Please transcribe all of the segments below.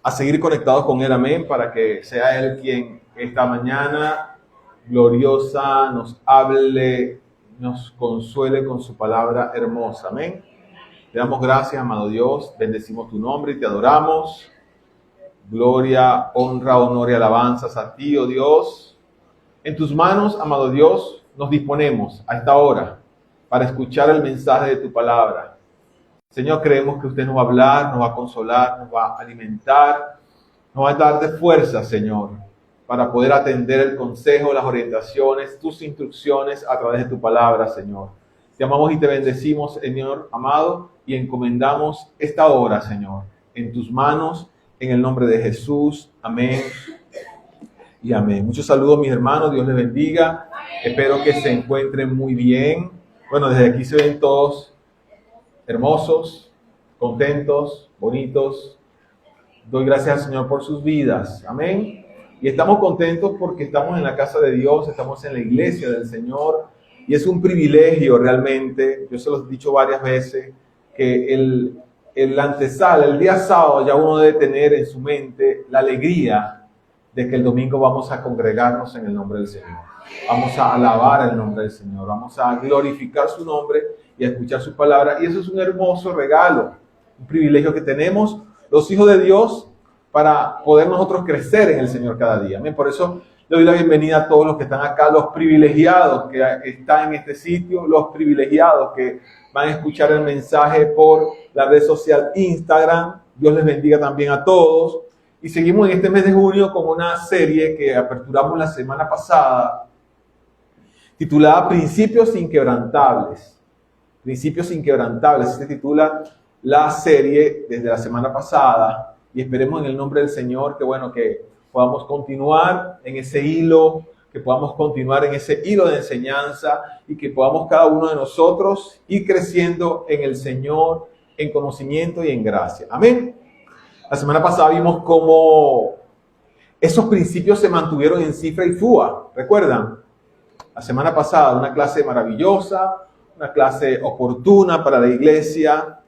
a seguir conectados con Él, amén, para que sea Él quien esta mañana gloriosa nos hable, nos consuele con su palabra hermosa, amén. Te damos gracias, amado Dios, bendecimos tu nombre y te adoramos. Gloria, honra, honor y alabanzas a ti, oh Dios. En tus manos, amado Dios, nos disponemos a esta hora para escuchar el mensaje de tu palabra. Señor, creemos que usted nos va a hablar, nos va a consolar, nos va a alimentar, nos va a dar de fuerza, Señor, para poder atender el consejo, las orientaciones, tus instrucciones a través de tu palabra, Señor. Te amamos y te bendecimos, Señor amado, y encomendamos esta hora, Señor, en tus manos, en el nombre de Jesús. Amén y amén. Muchos saludos, mis hermanos. Dios les bendiga. Espero que se encuentren muy bien. Bueno, desde aquí se ven todos hermosos, contentos, bonitos. Doy gracias al Señor por sus vidas. Amén. Y estamos contentos porque estamos en la casa de Dios, estamos en la iglesia del Señor. Y es un privilegio realmente. Yo se los he dicho varias veces que el antesala, el día sábado, ya uno debe tener en su mente la alegría de que el domingo vamos a congregarnos en el nombre del Señor. Vamos a alabar el nombre del Señor, vamos a glorificar su nombre y a escuchar su palabra. Y eso es un hermoso regalo, un privilegio que tenemos los hijos de Dios para poder nosotros crecer en el Señor cada día. Amén. Por eso le doy la bienvenida a todos los que están acá, los privilegiados que están en este sitio, los privilegiados que van a escuchar el mensaje por la red social Instagram. Dios les bendiga también a todos. Y seguimos en este mes de junio con una serie que aperturamos la semana pasada, titulada Principios Inquebrantables. Principios Inquebrantables, se titula la serie desde la semana pasada. Y esperemos en el nombre del Señor que podamos continuar en ese hilo, que podamos continuar en ese hilo de enseñanza y que podamos cada uno de nosotros ir creciendo en el Señor, en conocimiento y en gracia. Amén. La semana pasada vimos cómo esos principios se mantuvieron en cifra y fuga. ¿Recuerdan? La semana pasada, una clase maravillosa, una clase oportuna para la iglesia.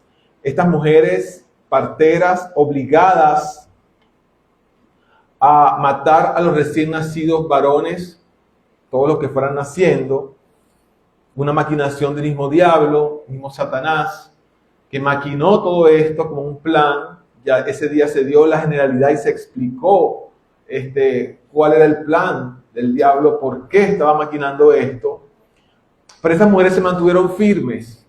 Estas mujeres parteras obligadas a matar a los recién nacidos varones, todos los que fueran naciendo. Una maquinación del mismo diablo, mismo Satanás, que maquinó todo esto como un plan. Ya ese día se dio la generalidad y se explicó cuál era el plan del diablo, por qué estaba maquinando esto. Pero esas mujeres se mantuvieron firmes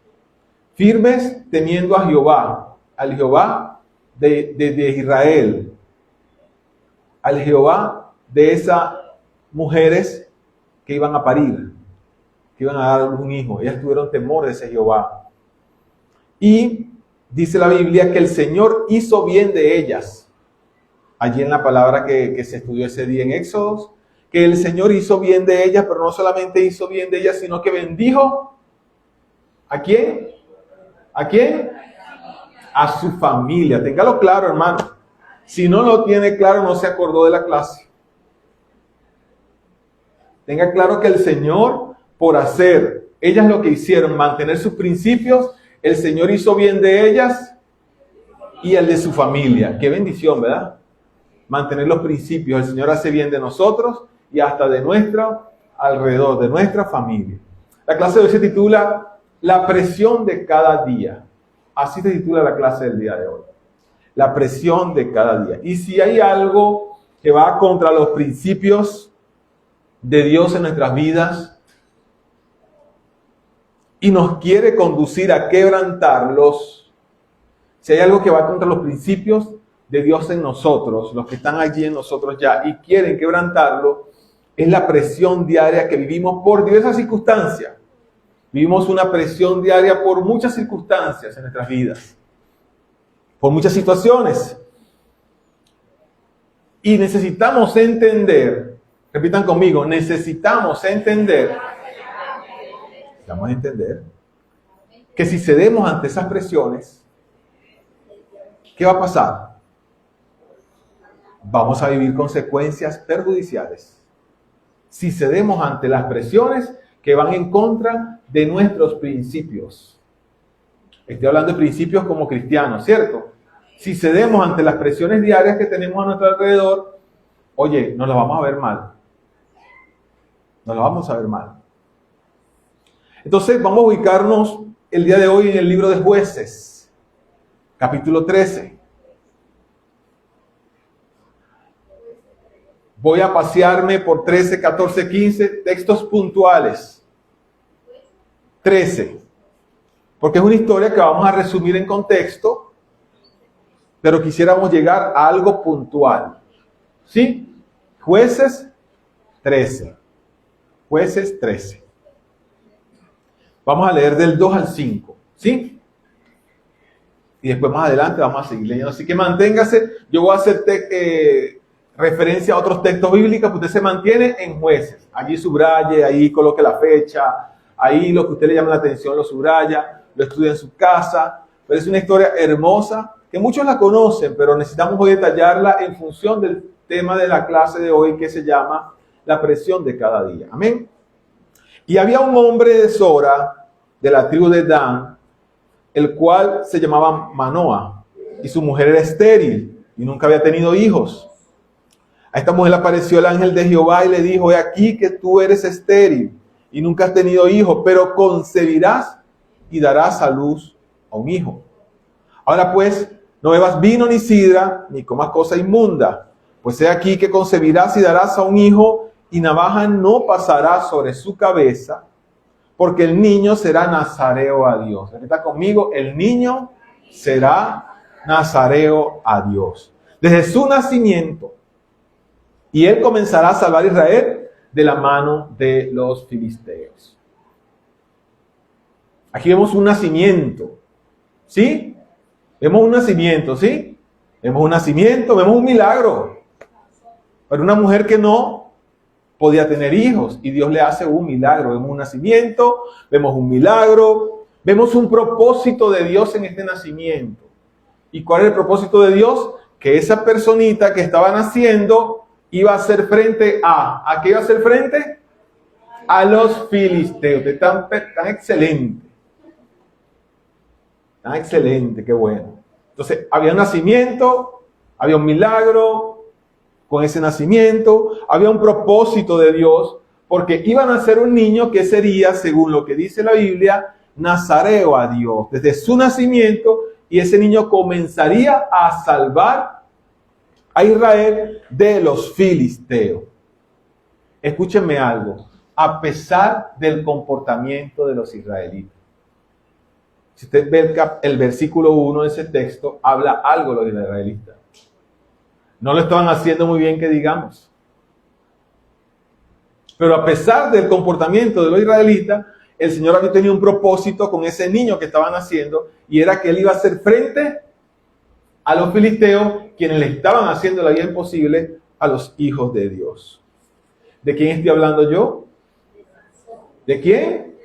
temiendo a Jehová, al Jehová de Israel, al Jehová de esas mujeres que iban a parir, que iban a dar un hijo. Ellas tuvieron temor de ese Jehová. Y dice la Biblia que el Señor hizo bien de ellas. Allí en la palabra que se estudió ese día en Éxodos, que el Señor hizo bien de ellas, pero no solamente hizo bien de ellas, sino que bendijo. ¿A quién? ¿A quién? A su familia. Téngalo claro, hermano. Si no lo tiene claro, no se acordó de la clase. Tenga claro que el Señor, por hacer ellas lo que hicieron, mantener sus principios, el Señor hizo bien de ellas y el de su familia. Qué bendición, ¿verdad? Mantener los principios. El Señor hace bien de nosotros y hasta de nuestra alrededor, de nuestra familia. La clase de hoy se titula La presión de cada día. Así se titula la clase del día de hoy. La presión de cada día. Y si hay algo que va contra los principios de Dios en nuestras vidas y nos quiere conducir a quebrantarlos, si hay algo que va contra los principios de Dios en nosotros, los que están allí en nosotros ya y quieren quebrantarlo, es la presión diaria que vivimos por diversas circunstancias. Vivimos una presión diaria por muchas circunstancias en nuestras vidas, por muchas situaciones. Y necesitamos entender, repitan conmigo, necesitamos entender que si cedemos ante esas presiones, ¿qué va a pasar? Vamos a vivir consecuencias perjudiciales. Si cedemos ante las presiones que van en contra de nuestros principios. Estoy hablando de principios como cristianos, ¿cierto? si cedemos ante las presiones diarias que tenemos a nuestro alrededor, oye, nos la vamos a ver mal. Nos la vamos a ver mal. Entonces vamos a ubicarnos el día de hoy en el libro de Jueces, capítulo 13. Voy a pasearme por 13, 14, 15 textos puntuales. 13. Porque es una historia que vamos a resumir en contexto, pero quisiéramos llegar a algo puntual. ¿Sí? Jueces 13. Jueces 13. Vamos a leer del 2 al 5. ¿Sí? Y después más adelante vamos a seguir leyendo. Así que manténgase. Yo voy a hacer referencia a otros textos bíblicos, que usted se mantiene en Jueces. Allí subraye, ahí coloque la fecha, ahí lo que a usted le llama la atención lo subraya, lo estudia en su casa. Pero es una historia hermosa que muchos la conocen, pero necesitamos hoy detallarla en función del tema de la clase de hoy, que se llama la presión de cada día. Amén. Y había un hombre de Sora, de la tribu de Dan, el cual se llamaba Manoa, y su mujer era estéril y nunca había tenido hijos. A esta mujer le apareció el ángel de Jehová y le dijo: he aquí que tú eres estéril y nunca has tenido hijos, pero concebirás y darás a luz a un hijo. Ahora pues, no bebas vino ni sidra, ni comas cosa inmunda, pues he aquí que concebirás y darás a un hijo, y navaja no pasará sobre su cabeza, porque el niño será nazareo a Dios. Repita conmigo: el niño será nazareo a Dios desde su nacimiento, y él comenzará a salvar a Israel de la mano de los filisteos. Aquí vemos un nacimiento, ¿sí? Vemos un nacimiento, ¿sí? Vemos un nacimiento, vemos un milagro. Para una mujer que no podía tener hijos, y Dios le hace un milagro. Vemos un nacimiento, vemos un milagro, vemos un propósito de Dios en este nacimiento. ¿Y cuál es el propósito de Dios? Que esa personita que estaba naciendo iba a hacer frente ¿a qué iba a hacer frente? A los filisteos. Tan excelente. Tan excelente, qué bueno. Entonces, había un nacimiento, había un milagro con ese nacimiento, había un propósito de Dios, porque iba a nacer un niño que sería, según lo que dice la Biblia, nazareo a Dios, desde su nacimiento, y ese niño comenzaría a salvar a Israel de los filisteos. Escúchenme algo, a pesar del comportamiento de los israelitas. Si usted ve el versículo 1 de ese texto, habla algo de los israelitas. No lo estaban haciendo muy bien, que digamos. Pero a pesar del comportamiento de los israelitas, el Señor había tenido un propósito con ese niño que estaban haciendo, y era que él iba a hacer frente a los filisteos, quienes le estaban haciendo la vida imposible a los hijos de Dios. ¿De quién estoy hablando yo? ¿De quién?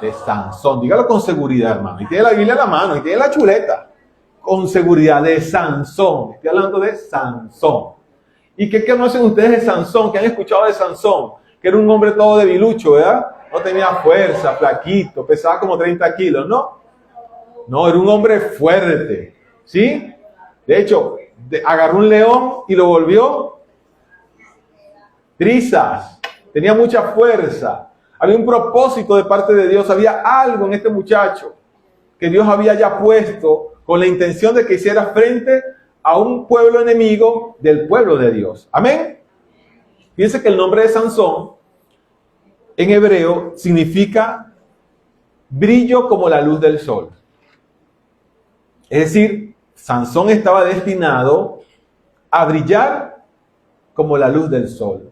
De Sansón. Dígalo con seguridad, hermano. Y tiene la Biblia en la mano, y tiene la chuleta. Con seguridad, de Sansón. Estoy hablando de Sansón. ¿Y qué conocen ustedes de Sansón? ¿Qué han escuchado de Sansón? Que era un hombre todo debilucho, ¿verdad? No tenía fuerza, flaquito, pesaba como 30 kilos, ¿no? No, era un hombre fuerte, ¿sí? De hecho, agarró un león y lo volvió trizas. Tenía mucha fuerza. Había un propósito de parte de Dios. Había algo en este muchacho que Dios había ya puesto con la intención de que hiciera frente a un pueblo enemigo del pueblo de Dios. Amén. Fíjense que el nombre de Sansón en hebreo significa brillo como la luz del sol. Es decir, Sansón estaba destinado a brillar como la luz del sol,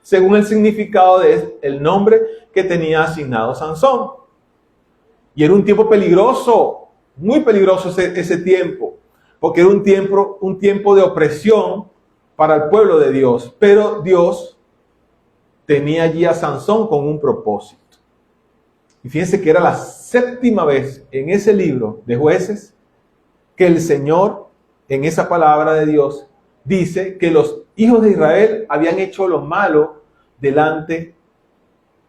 según el significado del nombre que tenía asignado Sansón. Y era un tiempo peligroso, muy peligroso ese tiempo, porque era un tiempo de opresión para el pueblo de Dios. Pero Dios tenía allí a Sansón con un propósito. Y fíjense que era la 7ª vez en ese libro de Jueces que el Señor, en esa palabra de Dios, dice que los hijos de Israel habían hecho lo malo delante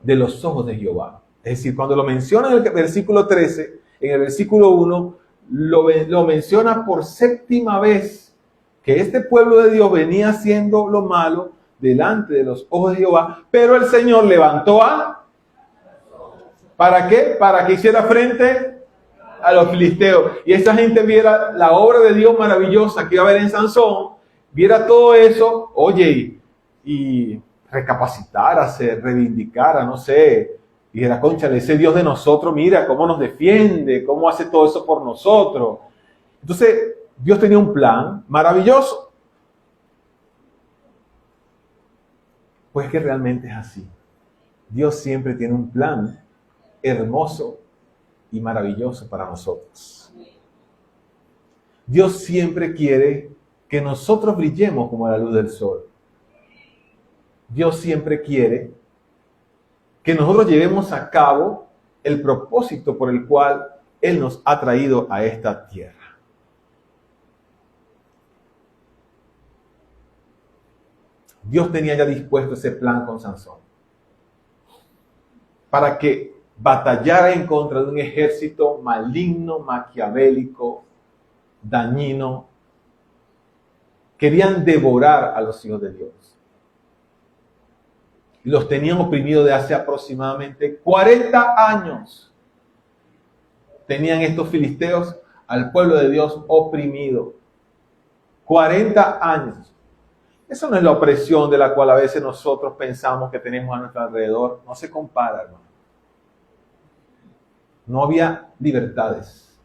de los ojos de Jehová. Es decir, cuando lo menciona en el versículo 13, en el versículo 1, lo menciona por séptima vez, que este pueblo de Dios venía haciendo lo malo delante de los ojos de Jehová, pero el Señor levantó ¿para qué? Para que hiciera frente a los filisteos. Y esta gente viera la obra de Dios maravillosa que iba a haber en Sansón, viera todo eso, oye, y recapacitara, se reivindicara, no sé, y dijera, cónchale, ese Dios de nosotros, mira cómo nos defiende, cómo hace todo eso por nosotros. Entonces, Dios tenía un plan maravilloso. Pues que realmente es así. Dios siempre tiene un plan hermoso y maravilloso para nosotros. Dios siempre quiere que nosotros brillemos como la luz del sol. Dios siempre quiere que nosotros llevemos a cabo el propósito por el cual Él nos ha traído a esta tierra. Dios tenía ya dispuesto ese plan con Sansón para que batallara en contra de un ejército maligno, maquiavélico, dañino. Querían devorar a los hijos de Dios. Los tenían oprimidos de hace aproximadamente 40 años. Tenían estos filisteos al pueblo de Dios oprimido. 40 años. Eso no es la opresión de la cual a veces nosotros pensamos que tenemos a nuestro alrededor. No se compara, hermano. No había libertades.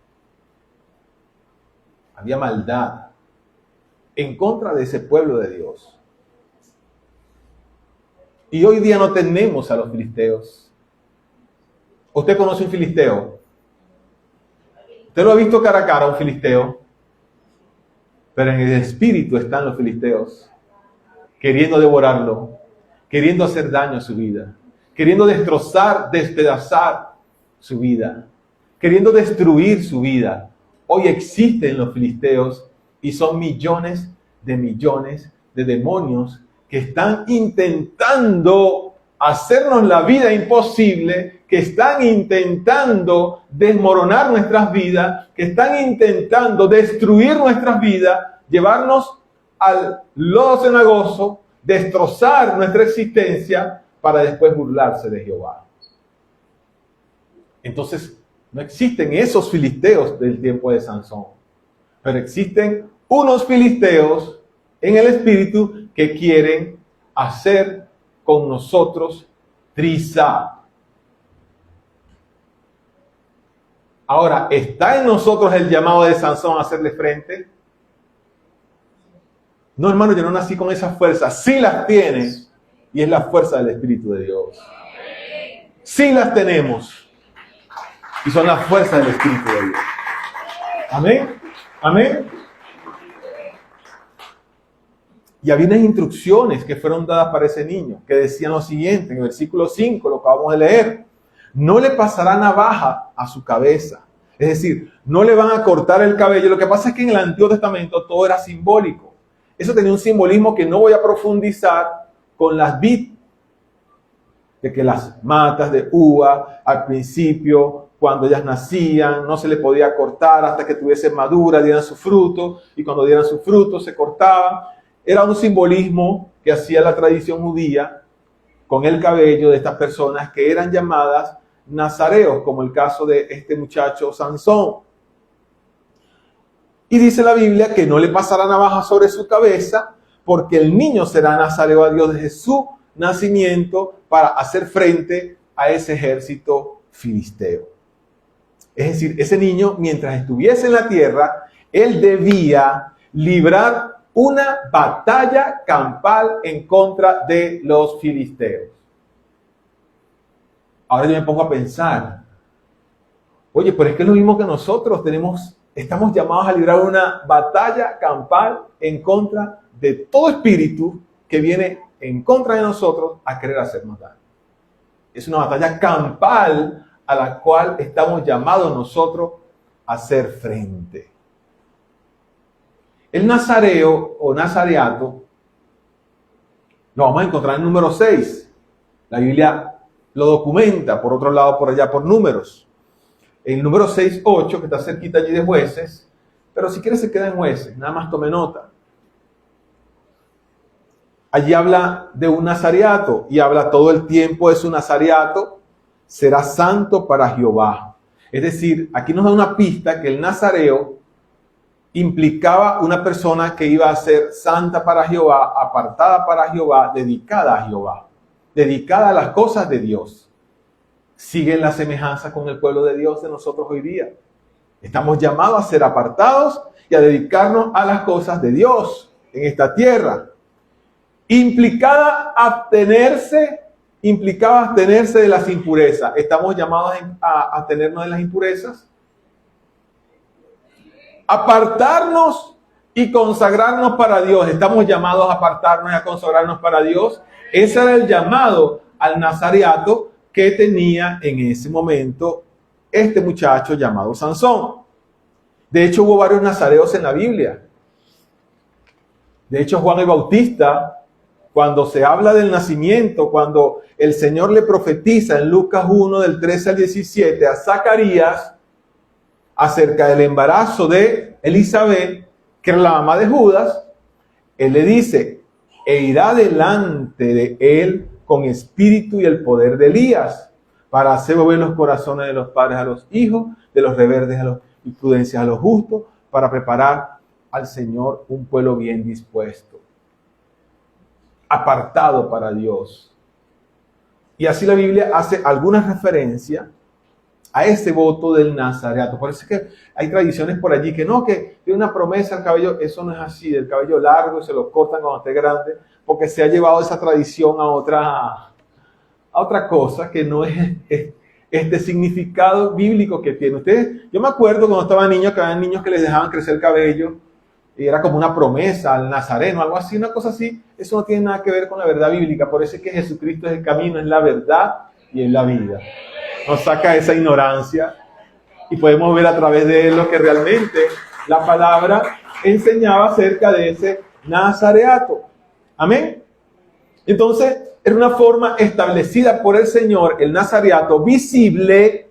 Había maldad en contra de ese pueblo de Dios. Y hoy día no tenemos a los filisteos. ¿Usted conoce un filisteo? ¿Usted lo ha visto cara a cara, un filisteo? Pero en el espíritu están los filisteos, queriendo devorarlo, queriendo hacer daño a su vida, queriendo destrozar, despedazar su vida, queriendo destruir su vida. Hoy existen los filisteos y son millones de demonios que están intentando hacernos la vida imposible, que están intentando desmoronar nuestras vidas, que están intentando destruir nuestras vidas, llevarnos al lodo cenagoso, destrozar nuestra existencia para después burlarse de Jehová. Entonces, no existen esos filisteos del tiempo de Sansón, pero existen unos filisteos en el espíritu que quieren hacer con nosotros triza. Ahora, ¿está en nosotros el llamado de Sansón a hacerle frente? No, hermano, yo no nací con esas fuerzas. Sí las tienes, y es la fuerza del Espíritu de Dios. Sí las tenemos, y son las fuerzas del Espíritu de Dios. Amén. Amén. Y había unas instrucciones que fueron dadas para ese niño, que decían lo siguiente, en el versículo 5, lo acabamos de leer. No le pasará navaja a su cabeza. Es decir, no le van a cortar el cabello. Lo que pasa es que en el Antiguo Testamento todo era simbólico. Eso tenía un simbolismo que no voy a profundizar con las vid. De que las matas de uva, al principio, cuando ellas nacían, no se le podía cortar hasta que tuviesen madura, dieran su fruto. Y cuando dieran su fruto se cortaban. Era un simbolismo que hacía la tradición judía con el cabello de estas personas que eran llamadas nazareos, como el caso de este muchacho Sansón. Y dice la Biblia que no le pasará navaja sobre su cabeza, porque el niño será nazareo a Dios desde su nacimiento para hacer frente a ese ejército filisteo. Es decir, ese niño, mientras estuviese en la tierra, él debía librar una batalla campal en contra de los filisteos. Ahora yo me pongo a pensar, oye, pero es que es lo mismo que nosotros estamos llamados a librar una batalla campal en contra de todo espíritu que viene en contra de nosotros a querer hacernos daño. Es una batalla campal a la cual estamos llamados nosotros a hacer frente. El nazareo o nazareato lo vamos a encontrar en número 6. La Biblia lo documenta, por otro lado, por allá por Números. el número 6:8, que está cerquita allí de Jueces, pero si quieres se queda en Jueces, nada más tome nota. Allí habla de un nazareato y habla todo el tiempo de su nazareato, será santo para Jehová. Es decir, aquí nos da una pista que el nazareo implicaba una persona que iba a ser santa para Jehová, apartada para Jehová, dedicada a Jehová, dedicada a las cosas de Dios. Siguen la semejanza con el pueblo de Dios de nosotros hoy día. Estamos llamados a ser apartados y a dedicarnos a las cosas de Dios en esta tierra. Implicaba abstenerse de las impurezas. ¿Estamos llamados a abstenernos de las impurezas? Apartarnos y consagrarnos para Dios. ¿Estamos llamados a apartarnos y a consagrarnos para Dios? Ese era el llamado al nazareato que tenía en ese momento este muchacho llamado Sansón. De hecho, hubo varios nazareos en la Biblia. De hecho, Juan el Bautista, cuando se habla del nacimiento, cuando el Señor le profetiza en Lucas 1, del 13 al 17, a Zacarías, acerca del embarazo de Elizabeth, que era la mamá de Judas, él le dice, e irá delante de él con espíritu y el poder de Elías, para hacer volver los corazones de los padres a los hijos, de los rebeldes a los imprudencias a los justos, para preparar al Señor un pueblo bien dispuesto, apartado para Dios. Y así la Biblia hace alguna referencia a ese voto del nazareato. Por eso es que hay tradiciones por allí que no, que tiene una promesa al cabello. Eso no es así, del cabello largo, se lo cortan cuando esté grande, porque se ha llevado esa tradición a otra cosa que no es este significado bíblico que tiene. Ustedes, yo me acuerdo cuando estaba niño que había niños que les dejaban crecer el cabello y era como una promesa al nazareno, algo así, una cosa así. Eso no tiene nada que ver con la verdad bíblica. Por eso es que Jesucristo es el camino, es la verdad y es la vida. Nos saca esa ignorancia y podemos ver a través de él lo que realmente la palabra enseñaba acerca de ese nazareato. Amén. Entonces, era una forma establecida por el Señor, el nazareato visible,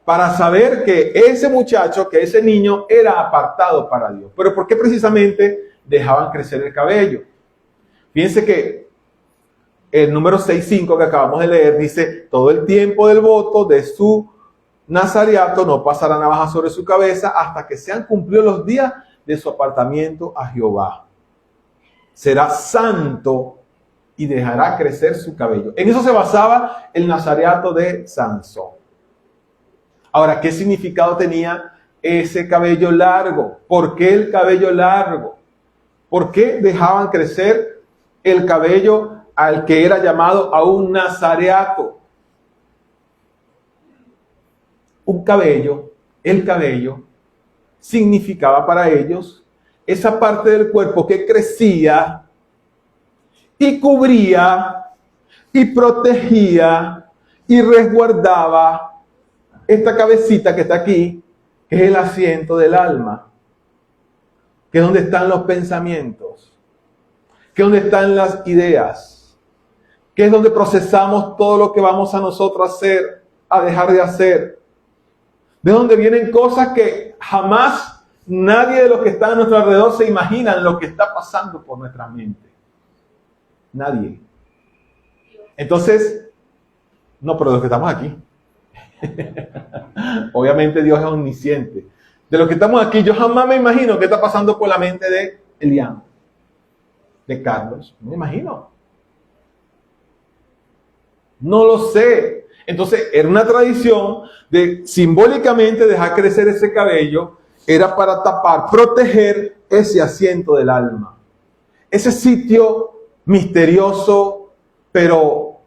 para saber que ese muchacho, que ese niño era apartado para Dios. Pero ¿por qué precisamente dejaban crecer el cabello? Fíjense que el número 6:5 que acabamos de leer dice, todo el tiempo del voto de su nazareato no pasará navaja sobre su cabeza hasta que sean cumplidos los días de su apartamiento a Jehová. Será santo y dejará crecer su cabello. En eso se basaba el nazareato de Sansón. Ahora, ¿qué significado tenía ese cabello largo? ¿Por qué el cabello largo? ¿Por qué dejaban crecer el cabello al que era llamado a un nazareato? El cabello significaba para ellos esa parte del cuerpo que crecía y cubría y protegía y resguardaba esta cabecita que está aquí, que es el asiento del alma, que es donde están los pensamientos, que es donde están las ideas, que es donde procesamos todo lo que vamos a nosotros a hacer, a dejar de hacer, de donde vienen cosas que jamás nadie de los que están a nuestro alrededor se imaginan lo que está pasando por nuestra mente. Nadie. Entonces, no, pero de los que estamos aquí. Obviamente Dios es omnisciente. De los que estamos aquí, yo jamás me imagino qué está pasando por la mente de Elian, de Carlos. No me imagino. No lo sé. Entonces, era una tradición de simbólicamente dejar crecer ese cabello. Era para tapar, proteger ese asiento del alma. Ese sitio misterioso, pero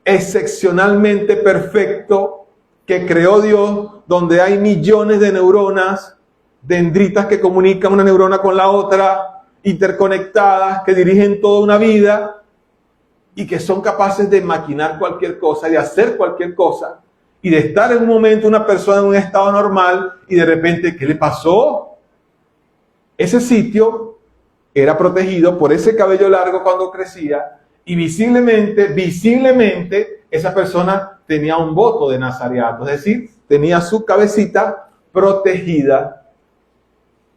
excepcionalmente perfecto que creó Dios, donde hay millones de neuronas, dendritas que comunican una neurona con la otra, interconectadas, que dirigen toda una vida y que son capaces de maquinar cualquier cosa, de hacer cualquier cosa, y de estar en un momento una persona en un estado normal y de repente, ¿qué le pasó? Ese sitio era protegido por ese cabello largo cuando crecía y visiblemente esa persona tenía un voto de nazareato, es decir, tenía su cabecita protegida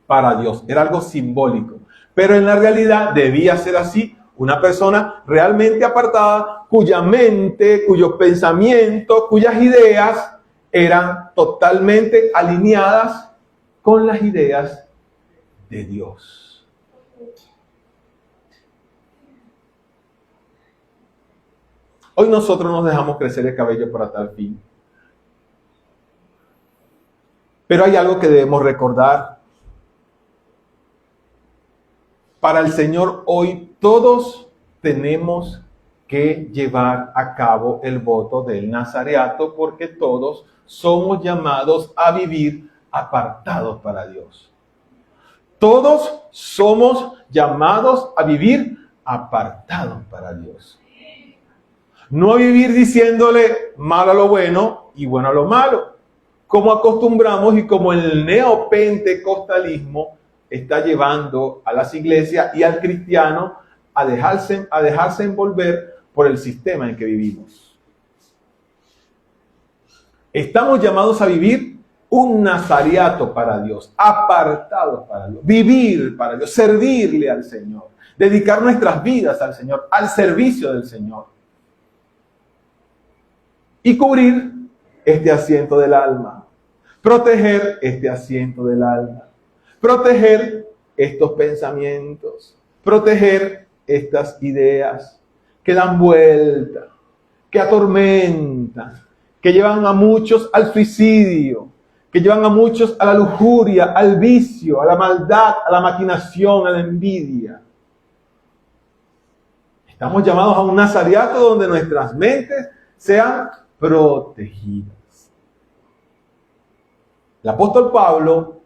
para Dios. Era algo simbólico. Pero en la realidad debía ser así. Una persona realmente apartada, cuya mente, cuyos pensamientos, cuyas ideas eran totalmente alineadas con las ideas de Dios. Hoy nosotros nos dejamos crecer el cabello para tal fin. Pero hay algo que debemos recordar. Para el Señor hoy todos tenemos que llevar a cabo el voto del nazareato, porque todos somos llamados a vivir apartados para Dios. Todos somos llamados a vivir apartados para Dios. No a vivir diciéndole malo a lo bueno y bueno a lo malo, como acostumbramos y como el neopentecostalismo está llevando a las iglesias y al cristiano a dejarse envolver por el sistema en que vivimos. Estamos llamados a vivir un nazareato para Dios, apartados para Dios, vivir para Dios, servirle al Señor, dedicar nuestras vidas al Señor, al servicio del Señor. Y cubrir este asiento del alma, proteger este asiento del alma, proteger estos pensamientos, proteger estas ideas que dan vuelta, que atormentan, que llevan a muchos al suicidio, que llevan a muchos a la lujuria, al vicio, a la maldad, a la maquinación, a la envidia. Estamos llamados a un nazareato donde nuestras mentes sean protegidas. El apóstol Pablo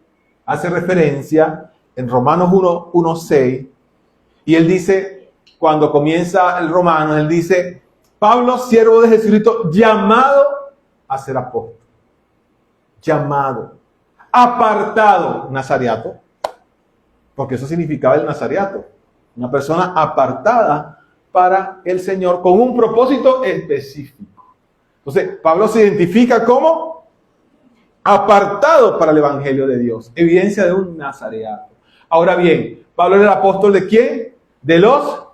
hace referencia en Romanos 1:6, y él dice, cuando comienza el Romanos, él dice, Pablo, siervo de Jesucristo, llamado a ser apóstol, llamado, apartado, nazareato, porque eso significaba el nazareato, una persona apartada para el Señor con un propósito específico. Entonces, Pablo se identifica como apartado para el Evangelio de Dios, evidencia de un nazareato. Ahora bien, Pablo era el apóstol ¿de quién? De los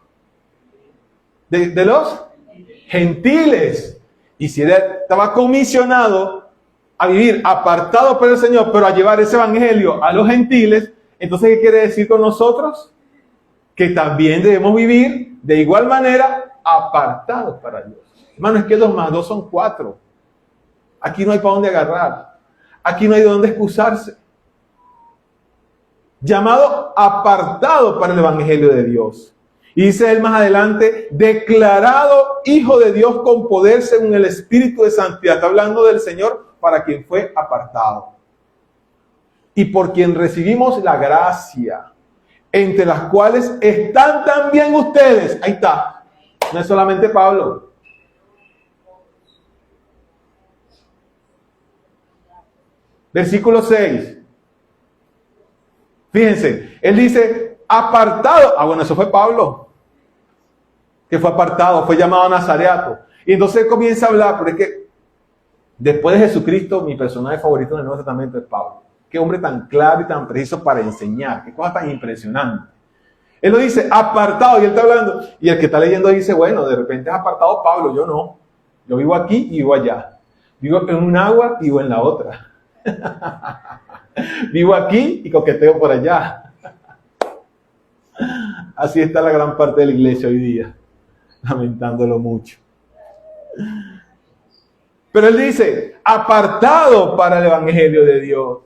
gentiles. Y si él estaba comisionado a vivir apartado para el Señor, pero a llevar ese evangelio a los gentiles, entonces ¿qué quiere decir con nosotros? Que también debemos vivir de igual manera apartados para Dios. Hermano, es que 2 más 2 son 4. Aquí no hay para dónde agarrar. Aquí no hay de dónde excusarse. Llamado apartado para el evangelio de Dios. Y dice él más adelante, declarado hijo de Dios con poder según el Espíritu de Santidad. Está hablando del Señor para quien fue apartado. Y por quien recibimos la gracia, entre las cuales están también ustedes. Ahí está. No es solamente Pablo. Versículo 6. Fíjense, él dice, apartado. Ah, bueno, eso fue Pablo, que fue apartado, fue llamado a nazareato. Y entonces él comienza a hablar, pero es que después de Jesucristo, mi personaje favorito en el Nuevo Testamento es Pablo. Qué hombre tan claro y tan preciso para enseñar, qué cosa tan impresionante. Él lo dice, apartado, y él está hablando. Y el que está leyendo dice, bueno, de repente es apartado Pablo, yo no. Yo vivo aquí y vivo allá. Vivo en un agua y vivo en la otra. Vivo aquí y coqueteo por allá. Así está la gran parte de la iglesia hoy día, lamentándolo mucho. Pero él dice, apartado para el evangelio de Dios.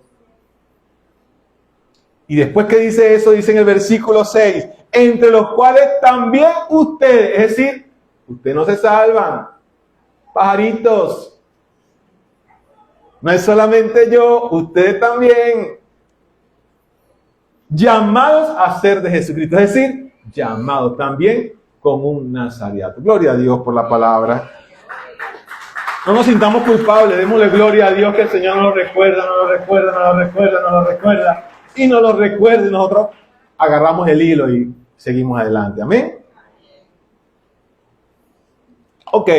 Y después que dice eso, dice en el versículo 6, entre los cuales también ustedes, es decir, ustedes no se salvan, pajaritos. No es solamente yo, ustedes también. Llamados a ser de Jesucristo, es decir, llamados también como un nazareato. Gloria a Dios por la palabra. No nos sintamos culpables, démosle gloria a Dios que el Señor nos lo recuerda, nos lo recuerda, nos lo recuerda, nos lo recuerda. Y nos lo recuerda y nosotros agarramos el hilo y seguimos adelante. Amén. Ok.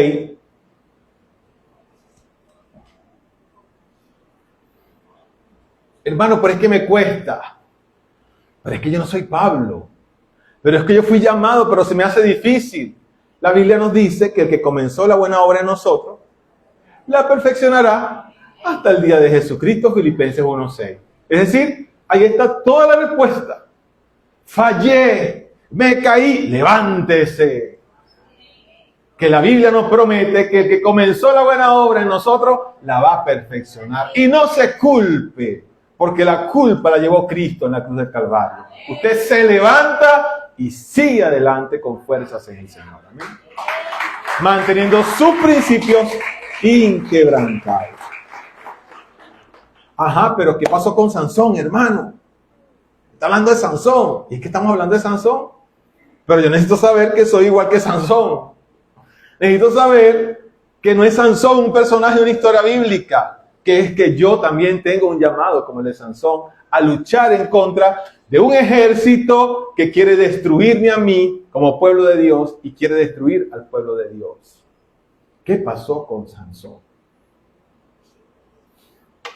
Hermano, pero es que me cuesta. Pero es que yo no soy Pablo. Pero es que yo fui llamado, pero se me hace difícil. La Biblia nos dice que el que comenzó la buena obra en nosotros, la perfeccionará hasta el día de Jesucristo, Filipenses 1:6. Es decir, ahí está toda la respuesta. Fallé, me caí, levántese. Que la Biblia nos promete que el que comenzó la buena obra en nosotros, la va a perfeccionar. Y no se culpe, porque la culpa la llevó Cristo en la cruz del Calvario. Usted se levanta y sigue adelante con fuerzas en el Señor. Amén. Manteniendo sus principios inquebrantables. Ajá, pero ¿qué pasó con Sansón, hermano? Está hablando de Sansón. ¿Y es que estamos hablando de Sansón? Pero yo necesito saber que soy igual que Sansón. Necesito saber que no es Sansón un personaje de una historia bíblica, que es que yo también tengo un llamado como el de Sansón a luchar en contra de un ejército que quiere destruirme a mí como pueblo de Dios y quiere destruir al pueblo de Dios. ¿Qué pasó con Sansón?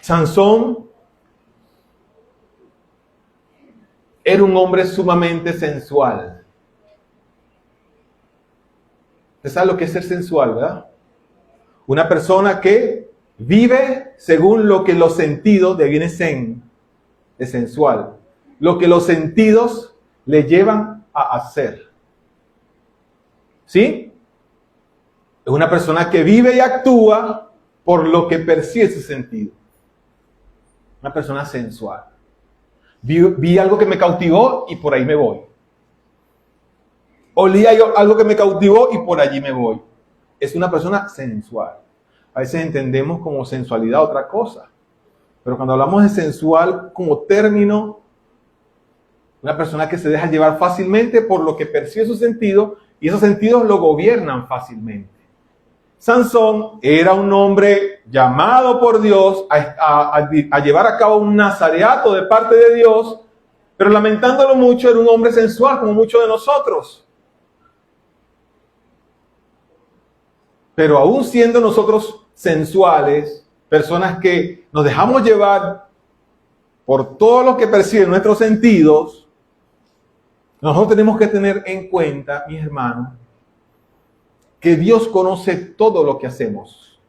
Sansón era un hombre sumamente sensual. ¿Usted sabe lo que es ser sensual, verdad? Una persona que vive según lo que los sentidos, de viene sen, de sensual, lo que los sentidos le llevan a hacer. ¿Sí? Es una persona que vive y actúa por lo que percibe su sentido. Una persona sensual. Vi algo que me cautivó y por ahí me voy. Olí algo que me cautivó y por allí me voy. Es una persona sensual. A veces entendemos como sensualidad otra cosa. Pero cuando hablamos de sensual como término, una persona que se deja llevar fácilmente por lo que percibe su sentido y esos sentidos lo gobiernan fácilmente. Sansón era un hombre llamado por Dios a llevar a cabo un nazareato de parte de Dios, pero lamentándolo mucho era un hombre sensual como muchos de nosotros. Pero aún siendo nosotros sensuales, personas que nos dejamos llevar por todo lo que perciben nuestros sentidos, nosotros tenemos que tener en cuenta, mis hermanos, que Dios conoce todo lo que hacemos,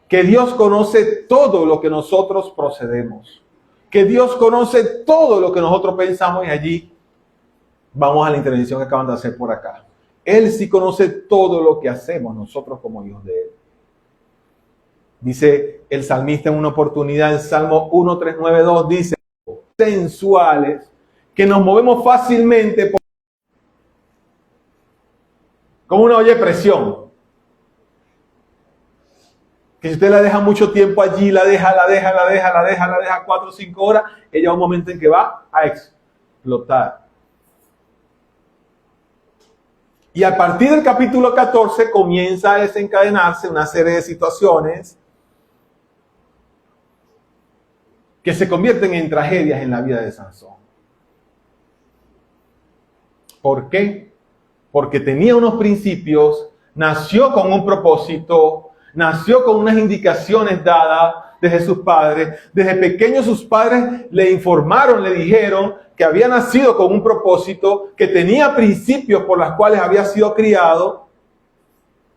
que Dios conoce todo lo que nosotros procedemos, que Dios conoce todo lo que nosotros pensamos y allí vamos a la intervención que acaban de hacer por acá. Él sí conoce todo lo que hacemos nosotros como hijos de Él. Dice el salmista en una oportunidad, en Salmo 1, 3, 9, 2, dice, sensuales, que nos movemos fácilmente como una olla de presión. Que si usted la deja mucho tiempo allí, la deja 4 o 5 horas, ella va un momento en que va a explotar. Y a partir del capítulo 14 comienza a desencadenarse una serie de situaciones que se convierten en tragedias en la vida de Sansón. ¿Por qué? Porque tenía unos principios, nació con un propósito, nació con unas indicaciones dadas desde sus padres. Desde pequeño sus padres le informaron, le dijeron que había nacido con un propósito, que tenía principios por los cuales había sido criado,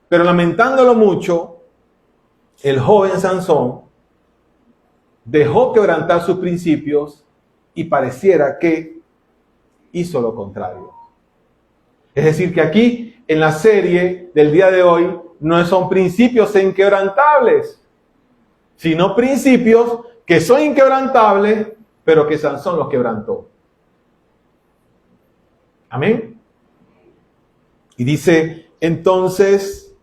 pero lamentándolo mucho, el joven Sansón dejó quebrantar sus principios y pareciera que hizo lo contrario. Es decir, que aquí en la serie del día de hoy no son principios inquebrantables, sino principios que son inquebrantables, pero que Sansón los quebrantó. Amén. Y dice entonces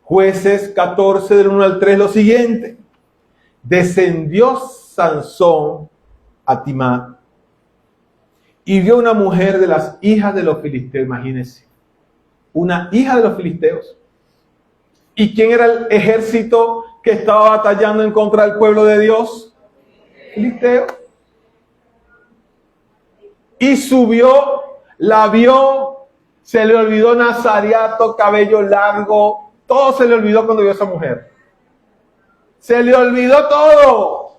Jueces 14 del 1 al 3 lo siguiente: descendió Sansón a Timná y vio una mujer de las hijas de los filisteos. Imagínense, una hija de los filisteos. ¿Y quién era el ejército que estaba batallando en contra del pueblo de Dios? Filisteo. Y subió, la vio, se le olvidó nazareato, cabello largo, todo se le olvidó cuando vio a esa mujer. Se le olvidó todo.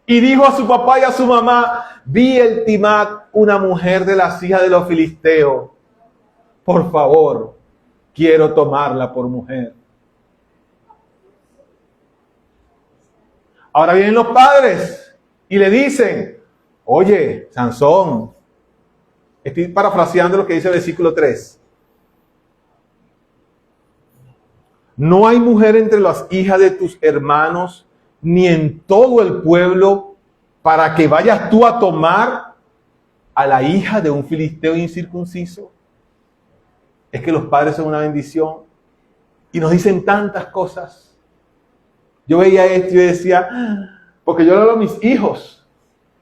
Y dijo a su papá y a su mamá: vi el Timac, una mujer de las hijas de los filisteos. Por favor, quiero tomarla por mujer. Ahora vienen los padres y le dicen: oye, Sansón, estoy parafraseando lo que dice el versículo 3. No hay mujer entre las hijas de tus hermanos, ni en todo el pueblo, para que vayas tú a tomar a la hija de un filisteo incircunciso. Es que los padres son una bendición y nos dicen tantas cosas. Yo veía esto y yo decía, porque yo le hablo a mis hijos,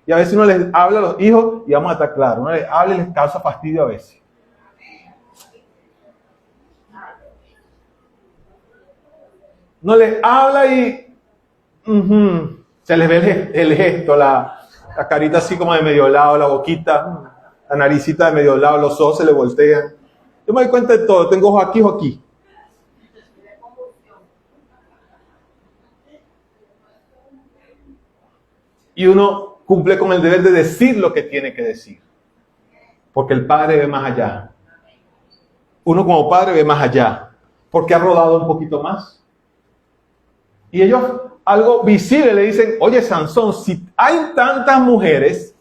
y a veces uno les habla a los hijos y vamos a estar claros, uno les habla y les causa fastidio a veces. No les habla y se les ve el gesto, la carita así como de medio lado, la boquita, la naricita de medio lado, los ojos se le voltean. Yo me doy cuenta de todo, tengo ojos aquí, ojos aquí. Y uno cumple con el deber de decir lo que tiene que decir. Porque el padre ve más allá. Uno como padre ve más allá. Porque ha rodado un poquito más. Y ellos, algo visible, le dicen: oye, Sansón, si hay tantas mujeres,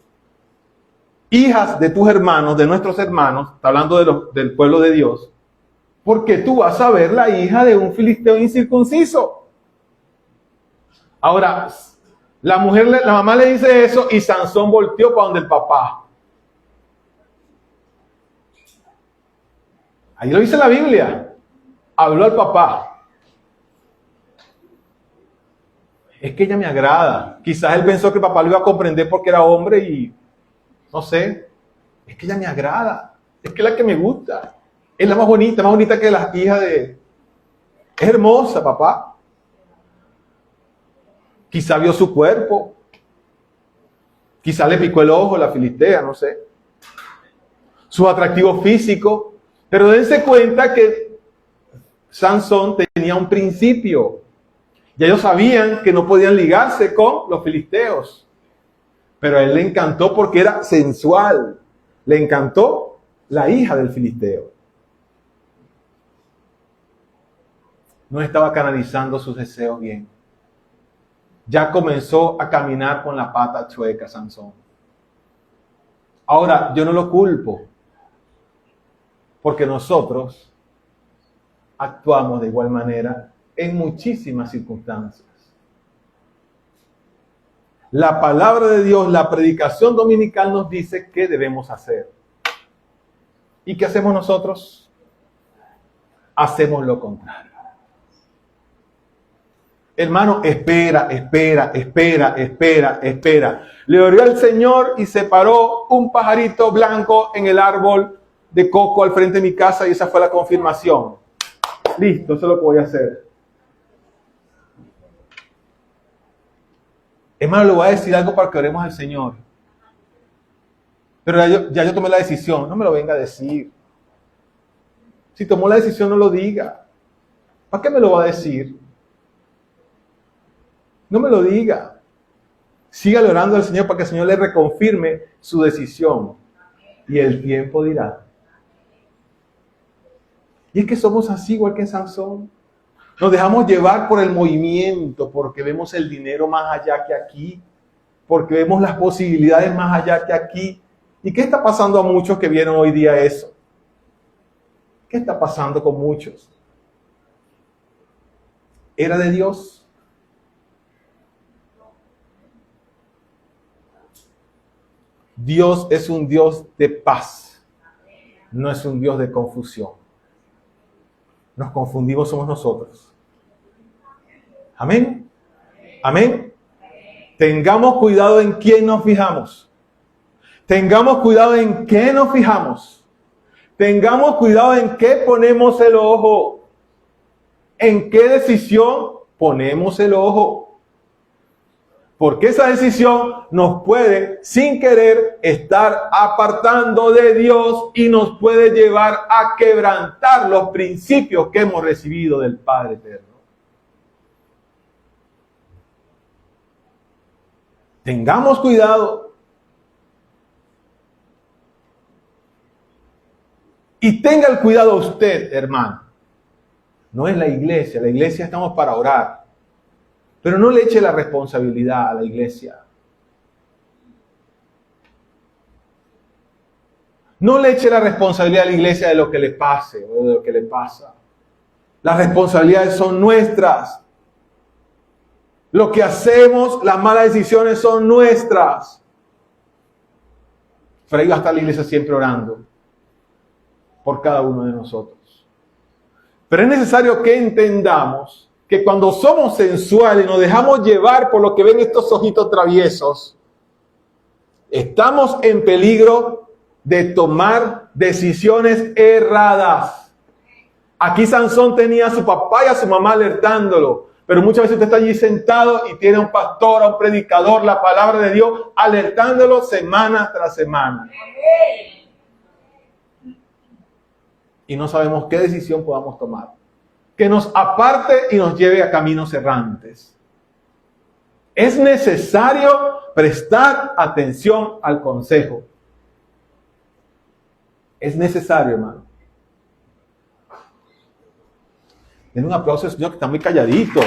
hijas de tus hermanos, de nuestros hermanos, está hablando del pueblo de Dios, ¿por qué tú vas a ver la hija de un filisteo incircunciso? Ahora, la mamá le dice eso y Sansón volteó para donde el papá. Ahí lo dice la Biblia. Habló al papá. Es que ella me agrada. Quizás él pensó que el papá lo iba a comprender porque era hombre y no sé. Es que ella me agrada. Es que es la que me gusta. Es la más bonita que las hijas de... Es hermosa, papá. Quizá vio su cuerpo. Quizá le picó el ojo la filistea, no sé. Su atractivo físico. Pero dense cuenta que Sansón tenía un principio. Y ellos sabían que no podían ligarse con los filisteos. Pero a él le encantó porque era sensual. Le encantó la hija del filisteo. No estaba canalizando sus deseos bien. Ya comenzó a caminar con la pata chueca, Sansón. Ahora, yo no lo culpo. Porque nosotros actuamos de igual manera en muchísimas circunstancias. La palabra de Dios, la predicación dominical nos dice qué debemos hacer. ¿Y qué hacemos nosotros? Hacemos lo contrario. Hermano, espera. Le oró al Señor y se paró un pajarito blanco en el árbol de coco al frente de mi casa y esa fue la confirmación. Listo, eso es lo que voy a hacer. Hermano, le voy a decir algo para que oremos al Señor. Pero ya yo tomé la decisión. No me lo venga a decir. Si tomó la decisión, no lo diga. ¿Para qué me lo va a decir? No me lo diga. Sígale orando al Señor para que el Señor le reconfirme su decisión. Y el tiempo dirá. Y es que somos así igual que Sansón. Nos dejamos llevar por el movimiento, porque vemos el dinero más allá que aquí, porque vemos las posibilidades más allá que aquí. ¿Y qué está pasando a muchos que vieron hoy día eso? ¿Qué está pasando con muchos? ¿Era de Dios? Dios es un Dios de paz, no es un Dios de confusión. Nos confundimos, somos nosotros. Amén. Amén. Tengamos cuidado en quién nos fijamos. Tengamos cuidado en qué nos fijamos. Tengamos cuidado en qué ponemos el ojo. En qué decisión ponemos el ojo. Porque esa decisión nos puede, sin querer, estar apartando de Dios y nos puede llevar a quebrantar los principios que hemos recibido del Padre Eterno. Tengamos cuidado. Y tenga el cuidado usted, hermano. No es la iglesia. La iglesia estamos para orar. Pero no le eche la responsabilidad a la iglesia. No le eche la responsabilidad a la iglesia de lo que le pase o de lo que le pasa. Las responsabilidades son nuestras. Lo que hacemos, las malas decisiones son nuestras. Pero ahí va a estar la iglesia siempre orando por cada uno de nosotros. Pero es necesario que entendamos que cuando somos sensuales y nos dejamos llevar por lo que ven estos ojitos traviesos, estamos en peligro de tomar decisiones erradas. Aquí Sansón tenía a su papá y a su mamá alertándolo, pero muchas veces usted está allí sentado y tiene a un pastor, a un predicador, la palabra de Dios, alertándolo semana tras semana. Y no sabemos qué decisión podamos tomar, que nos aparte y nos lleve a caminos errantes. Es necesario prestar atención al consejo. Es necesario, hermano. Den un aplauso al Señor, que está muy calladito.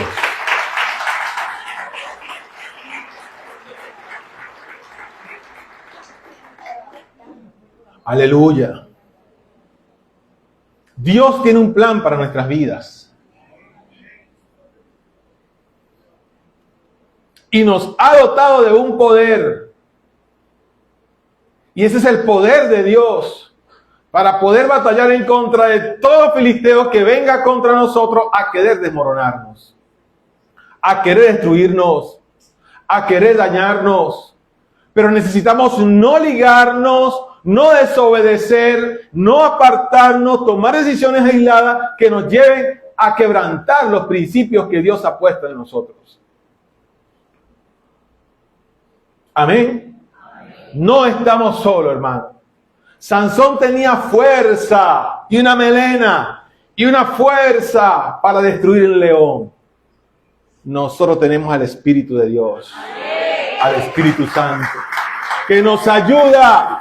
Aleluya. Dios tiene un plan para nuestras vidas. Y nos ha dotado de un poder. Y ese es el poder de Dios. Para poder batallar en contra de todo filisteo que venga contra nosotros a querer desmoronarnos, a querer destruirnos, a querer dañarnos. Pero necesitamos no ligarnos, no desobedecer, no apartarnos, tomar decisiones aisladas que nos lleven a quebrantar los principios que Dios ha puesto en nosotros. Amén. No estamos solos, hermano. Sansón tenía fuerza y una melena y una fuerza para destruir el león. Nosotros tenemos al Espíritu de Dios, al Espíritu Santo, que nos ayuda,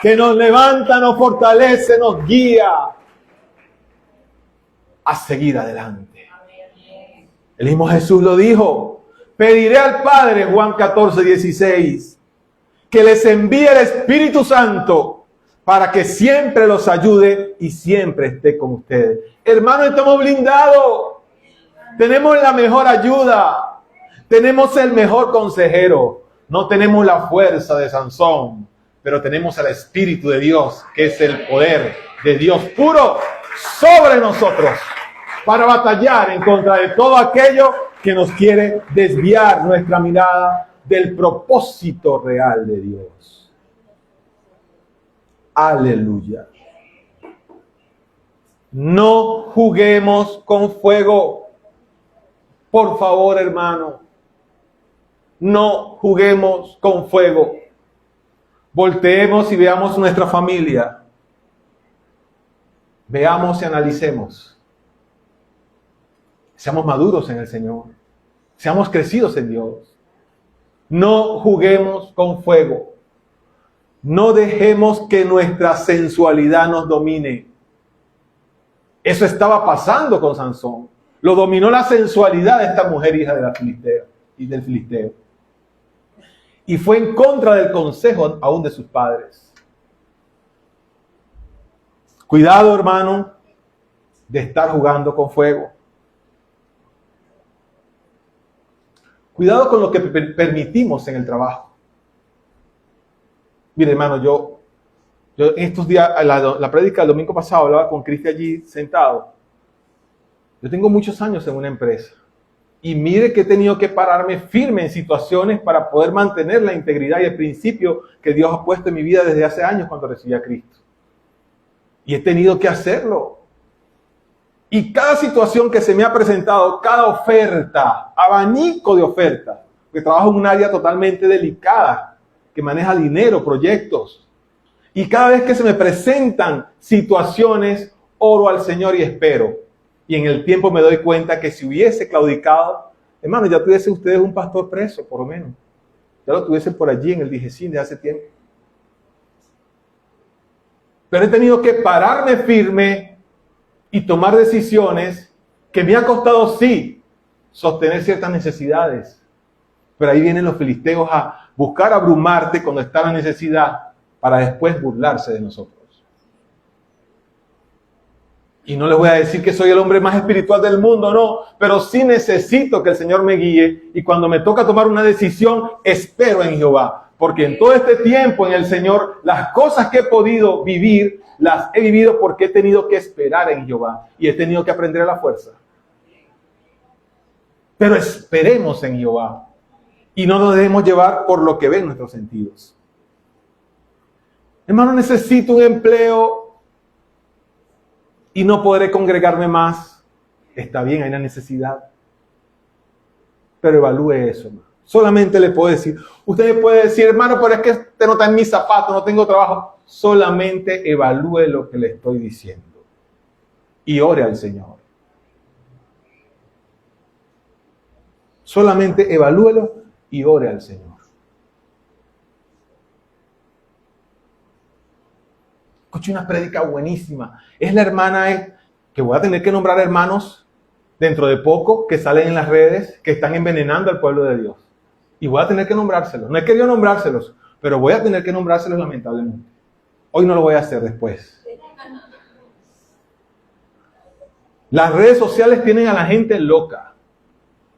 que nos levanta, nos fortalece, nos guía a seguir adelante. El mismo Jesús lo dijo: pediré al Padre, Juan 14:16, que les envíe el Espíritu Santo para que siempre los ayude y siempre esté con ustedes. Hermanos, estamos blindados. Tenemos la mejor ayuda. Tenemos el mejor consejero. No tenemos la fuerza de Sansón, pero tenemos al Espíritu de Dios, que es el poder de Dios puro sobre nosotros, para batallar en contra de todo aquello que nos quiere desviar nuestra mirada del propósito real de Dios. Aleluya. No juguemos con fuego. Por favor, hermano. No juguemos con fuego. Volteemos y veamos nuestra familia. Veamos y analicemos. Seamos maduros en el Señor. Seamos crecidos en Dios. No juguemos con fuego. No dejemos que nuestra sensualidad nos domine. Eso estaba pasando con Sansón. Lo dominó la sensualidad de esta mujer, hija de la Filistea y del filisteo. Y fue en contra del consejo aún de sus padres. Cuidado, hermano, de estar jugando con fuego. Cuidado con lo que permitimos en el trabajo. Mire, hermano, yo estos días, la prédica del domingo pasado, hablaba con Cristi allí sentado. Yo tengo muchos años en una empresa. Y mire que he tenido que pararme firme en situaciones para poder mantener la integridad y el principio que Dios ha puesto en mi vida desde hace años cuando recibí a Cristo. Y he tenido que hacerlo. Y cada situación que se me ha presentado, cada oferta, abanico de ofertas, porque trabajo en un área totalmente delicada, que maneja dinero, proyectos. Y cada vez que se me presentan situaciones, oro al Señor y espero. Y en el tiempo me doy cuenta que si hubiese claudicado, hermano, ya tuviesen ustedes un pastor preso, por lo menos. ya lo tuviese por allí en el Dijecín de hace tiempo. Pero he tenido que pararme firme y tomar decisiones que me ha costado, sí, sostener ciertas necesidades. Pero ahí vienen los filisteos a buscar abrumarte cuando está la necesidad para después burlarse de nosotros. Y no les voy a decir que soy el hombre más espiritual del mundo, no, pero sí necesito que el Señor me guíe y cuando me toca tomar una decisión, espero en Jehová. Porque en todo este tiempo en el Señor, las cosas que he podido vivir, las he vivido porque he tenido que esperar en Jehová y he tenido que aprender a la fuerza. Pero esperemos en Jehová y no nos debemos llevar por lo que ven nuestros sentidos. Hermano, necesito un empleo y no podré congregarme más. Está bien, hay una necesidad. Pero evalúe eso, hermano. Solamente le puedo decir, usted me puede decir, hermano, pero es que usted no está en mis zapatos, no tengo trabajo. Solamente evalúe lo que le estoy diciendo. Y ore al Señor. Solamente evalúelo y ore al Señor. Escuché una prédica buenísima. Es la hermana que voy a tener que nombrar hermanos dentro de poco que salen en las redes que están envenenando al pueblo de Dios. Y voy a tener que nombrárselos. No he querido nombrárselos, pero voy a tener que nombrárselos lamentablemente. Hoy no lo voy a hacer, después. Las redes sociales tienen a la gente loca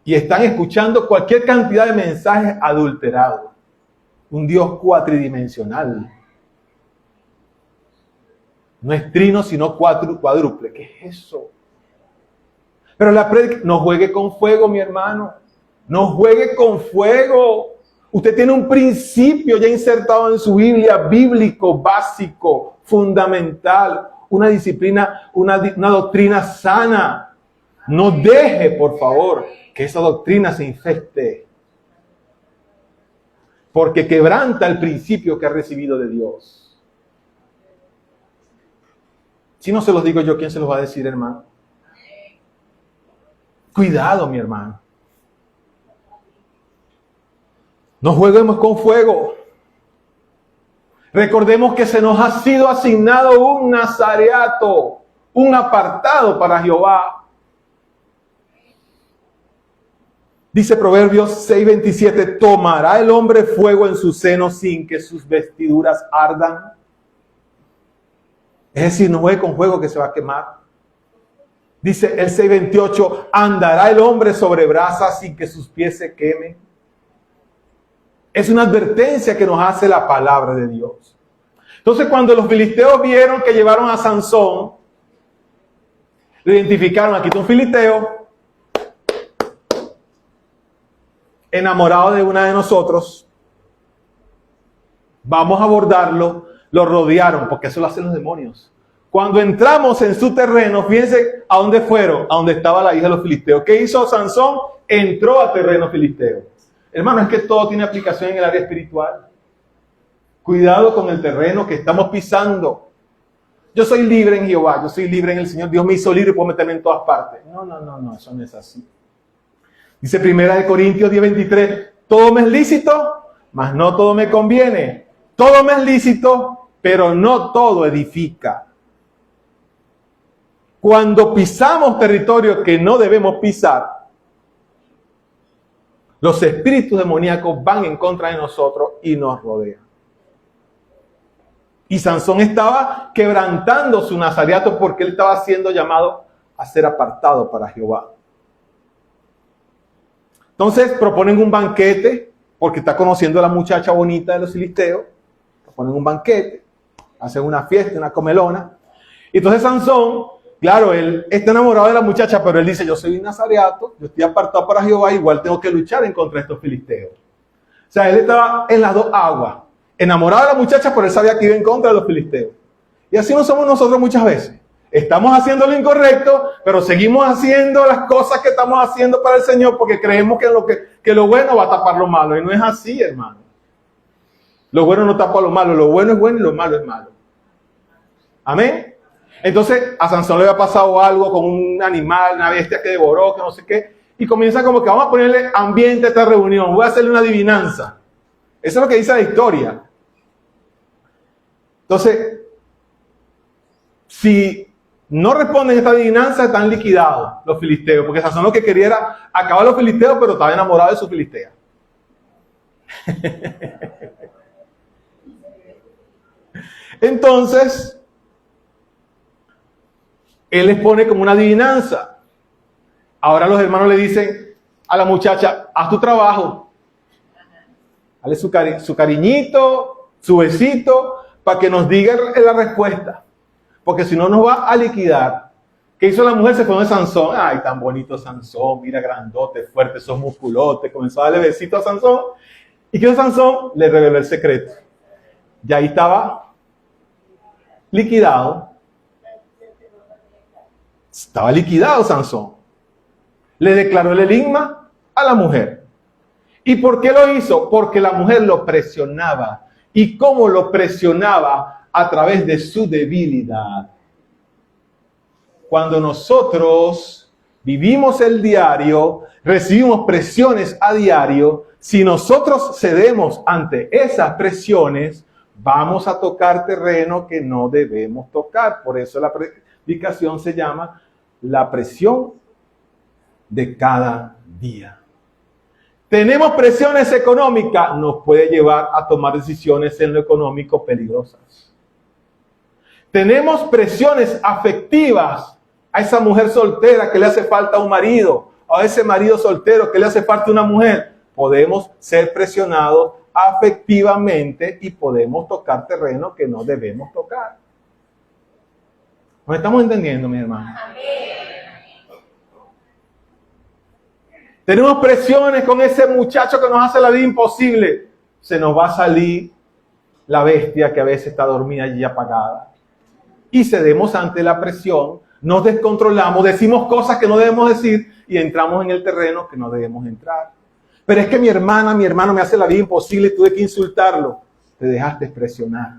y están escuchando cualquier cantidad de mensajes adulterados. Un Dios cuatridimensional. No es trino, sino cuádruple. ¿Qué es eso? Pero la prédica, no juegue con fuego, mi hermano. No juegue con fuego. Usted tiene un principio ya insertado en su Biblia, bíblico, básico, fundamental. Una disciplina, una doctrina sana. No deje, por favor, que esa doctrina se infecte. Porque quebranta el principio que ha recibido de Dios. Si no se los digo yo, ¿quién se los va a decir, hermano? Cuidado, mi hermano. No juguemos con fuego. Recordemos que se nos ha sido asignado un nazareato, un apartado para Jehová. Dice Proverbios 6:27, ¿tomará el hombre fuego en su seno sin que sus vestiduras ardan? Es decir, no juegue con fuego que se va a quemar. Dice el 6:28, ¿andará el hombre sobre brasas sin que sus pies se quemen? Es una advertencia que nos hace la palabra de Dios. Entonces, cuando los filisteos vieron que llevaron a Sansón, lo identificaron, aquí está un filisteo, enamorado de una de nosotros, vamos a abordarlo. Lo rodearon, porque eso lo hacen los demonios. Cuando entramos en su terreno, fíjense a dónde fueron, a donde estaba la hija de los filisteos. ¿Qué hizo Sansón? Entró a terreno filisteo. Hermano, es que todo tiene aplicación en el área espiritual. Cuidado con el terreno que estamos pisando. Yo soy libre en Jehová, yo soy libre en el Señor. Dios me hizo libre y puedo meterme en todas partes. No, eso no es así. Dice 1 Corintios 10:23, todo me es lícito, mas no todo me conviene. Todo me es lícito, pero no todo edifica. Cuando pisamos territorio que no debemos pisar, los espíritus demoníacos van en contra de nosotros y nos rodean. Y Sansón estaba quebrantando su nazareato porque él estaba siendo llamado a ser apartado para Jehová. Entonces proponen un banquete porque está conociendo a la muchacha bonita de los filisteos. Ponen un banquete, hacen una fiesta, una comelona. Y entonces Sansón, claro, él está enamorado de la muchacha, pero él dice, yo soy un nazareato, yo estoy apartado para Jehová, igual tengo que luchar en contra de estos filisteos. O sea, él estaba en las dos aguas, enamorado de la muchacha, pero él sabía que iba en contra de los filisteos. Y así no somos nosotros muchas veces. Estamos haciendo lo incorrecto, pero seguimos haciendo las cosas que estamos haciendo para el Señor porque creemos que lo bueno va a tapar lo malo. Y no es así, hermano. Lo bueno no tapa lo malo. Lo bueno es bueno y lo malo es malo. Amén. Entonces a Sansón le había pasado algo con un animal, una bestia que devoró, que no sé qué. Y comienza como que vamos a ponerle ambiente a esta reunión. Voy a hacerle una adivinanza. Eso es lo que dice la historia. Entonces, si no responden a esta adivinanza, están liquidados los filisteos, porque Sansón lo que quería era acabar a los filisteos, pero estaba enamorado de su filistea. Entonces, él les pone como una adivinanza. Ahora los hermanos le dicen a la muchacha, haz tu trabajo. Dale su cariñito, su besito, para que nos diga la respuesta. Porque si no nos va a liquidar. ¿Qué hizo la mujer? Se fue de Sansón. Ay, tan bonito Sansón, mira, grandote, fuerte, sos musculote. Comenzó a darle besito a Sansón. ¿Y qué hizo Sansón? Le reveló el secreto. Y ahí estaba liquidado. Estaba liquidado Sansón. Le declaró el enigma a la mujer. ¿Y por qué lo hizo? Porque la mujer lo presionaba. ¿Y cómo lo presionaba? A través de su debilidad. Cuando nosotros vivimos el diario, recibimos presiones a diario, si nosotros cedemos ante esas presiones, vamos a tocar terreno que no debemos tocar. Por eso la predicación se llama la presión de cada día. Tenemos presiones económicas, nos puede llevar a tomar decisiones en lo económico peligrosas. Tenemos presiones afectivas a esa mujer soltera que le hace falta un marido, o a ese marido soltero que le hace falta una mujer. Podemos ser presionados afectivamente y podemos tocar terreno que no debemos tocar. ¿Nos estamos entendiendo, mi hermano? Tenemos presiones con ese muchacho que nos hace la vida imposible. Se nos va a salir la bestia que a veces está dormida y apagada. Y cedemos ante la presión, nos descontrolamos, decimos cosas que no debemos decir y entramos en el terreno que no debemos entrar. Pero es que mi hermano me hace la vida imposible y tuve que insultarlo. Te dejaste presionar.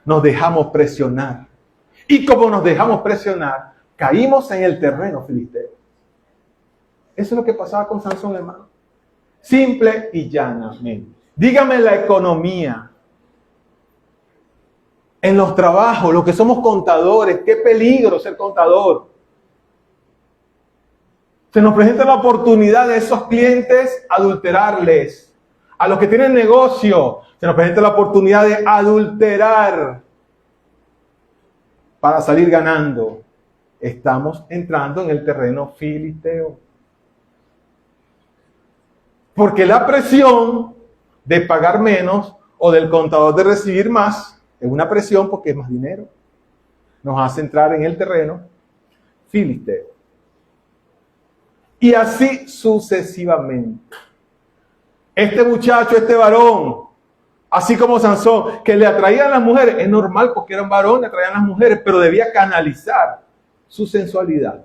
Nos dejamos presionar. Y como nos dejamos presionar, caímos en el terreno filisteo. Eso es lo que pasaba con Sansón, hermano. Simple y llanamente. Dígame la economía. En los trabajos, los que somos contadores, qué peligro ser contador. Se nos presenta la oportunidad de esos clientes adulterarles. A los que tienen negocio, se nos presenta la oportunidad de adulterar para salir ganando. Estamos entrando en el terreno filisteo. Porque la presión de pagar menos o del contador de recibir más es una presión porque es más dinero. Nos hace entrar en el terreno filisteo. Y así sucesivamente. Este muchacho, este varón, así como Sansón, que le atraían las mujeres, es normal porque era un varón, le atraían las mujeres, pero debía canalizar su sensualidad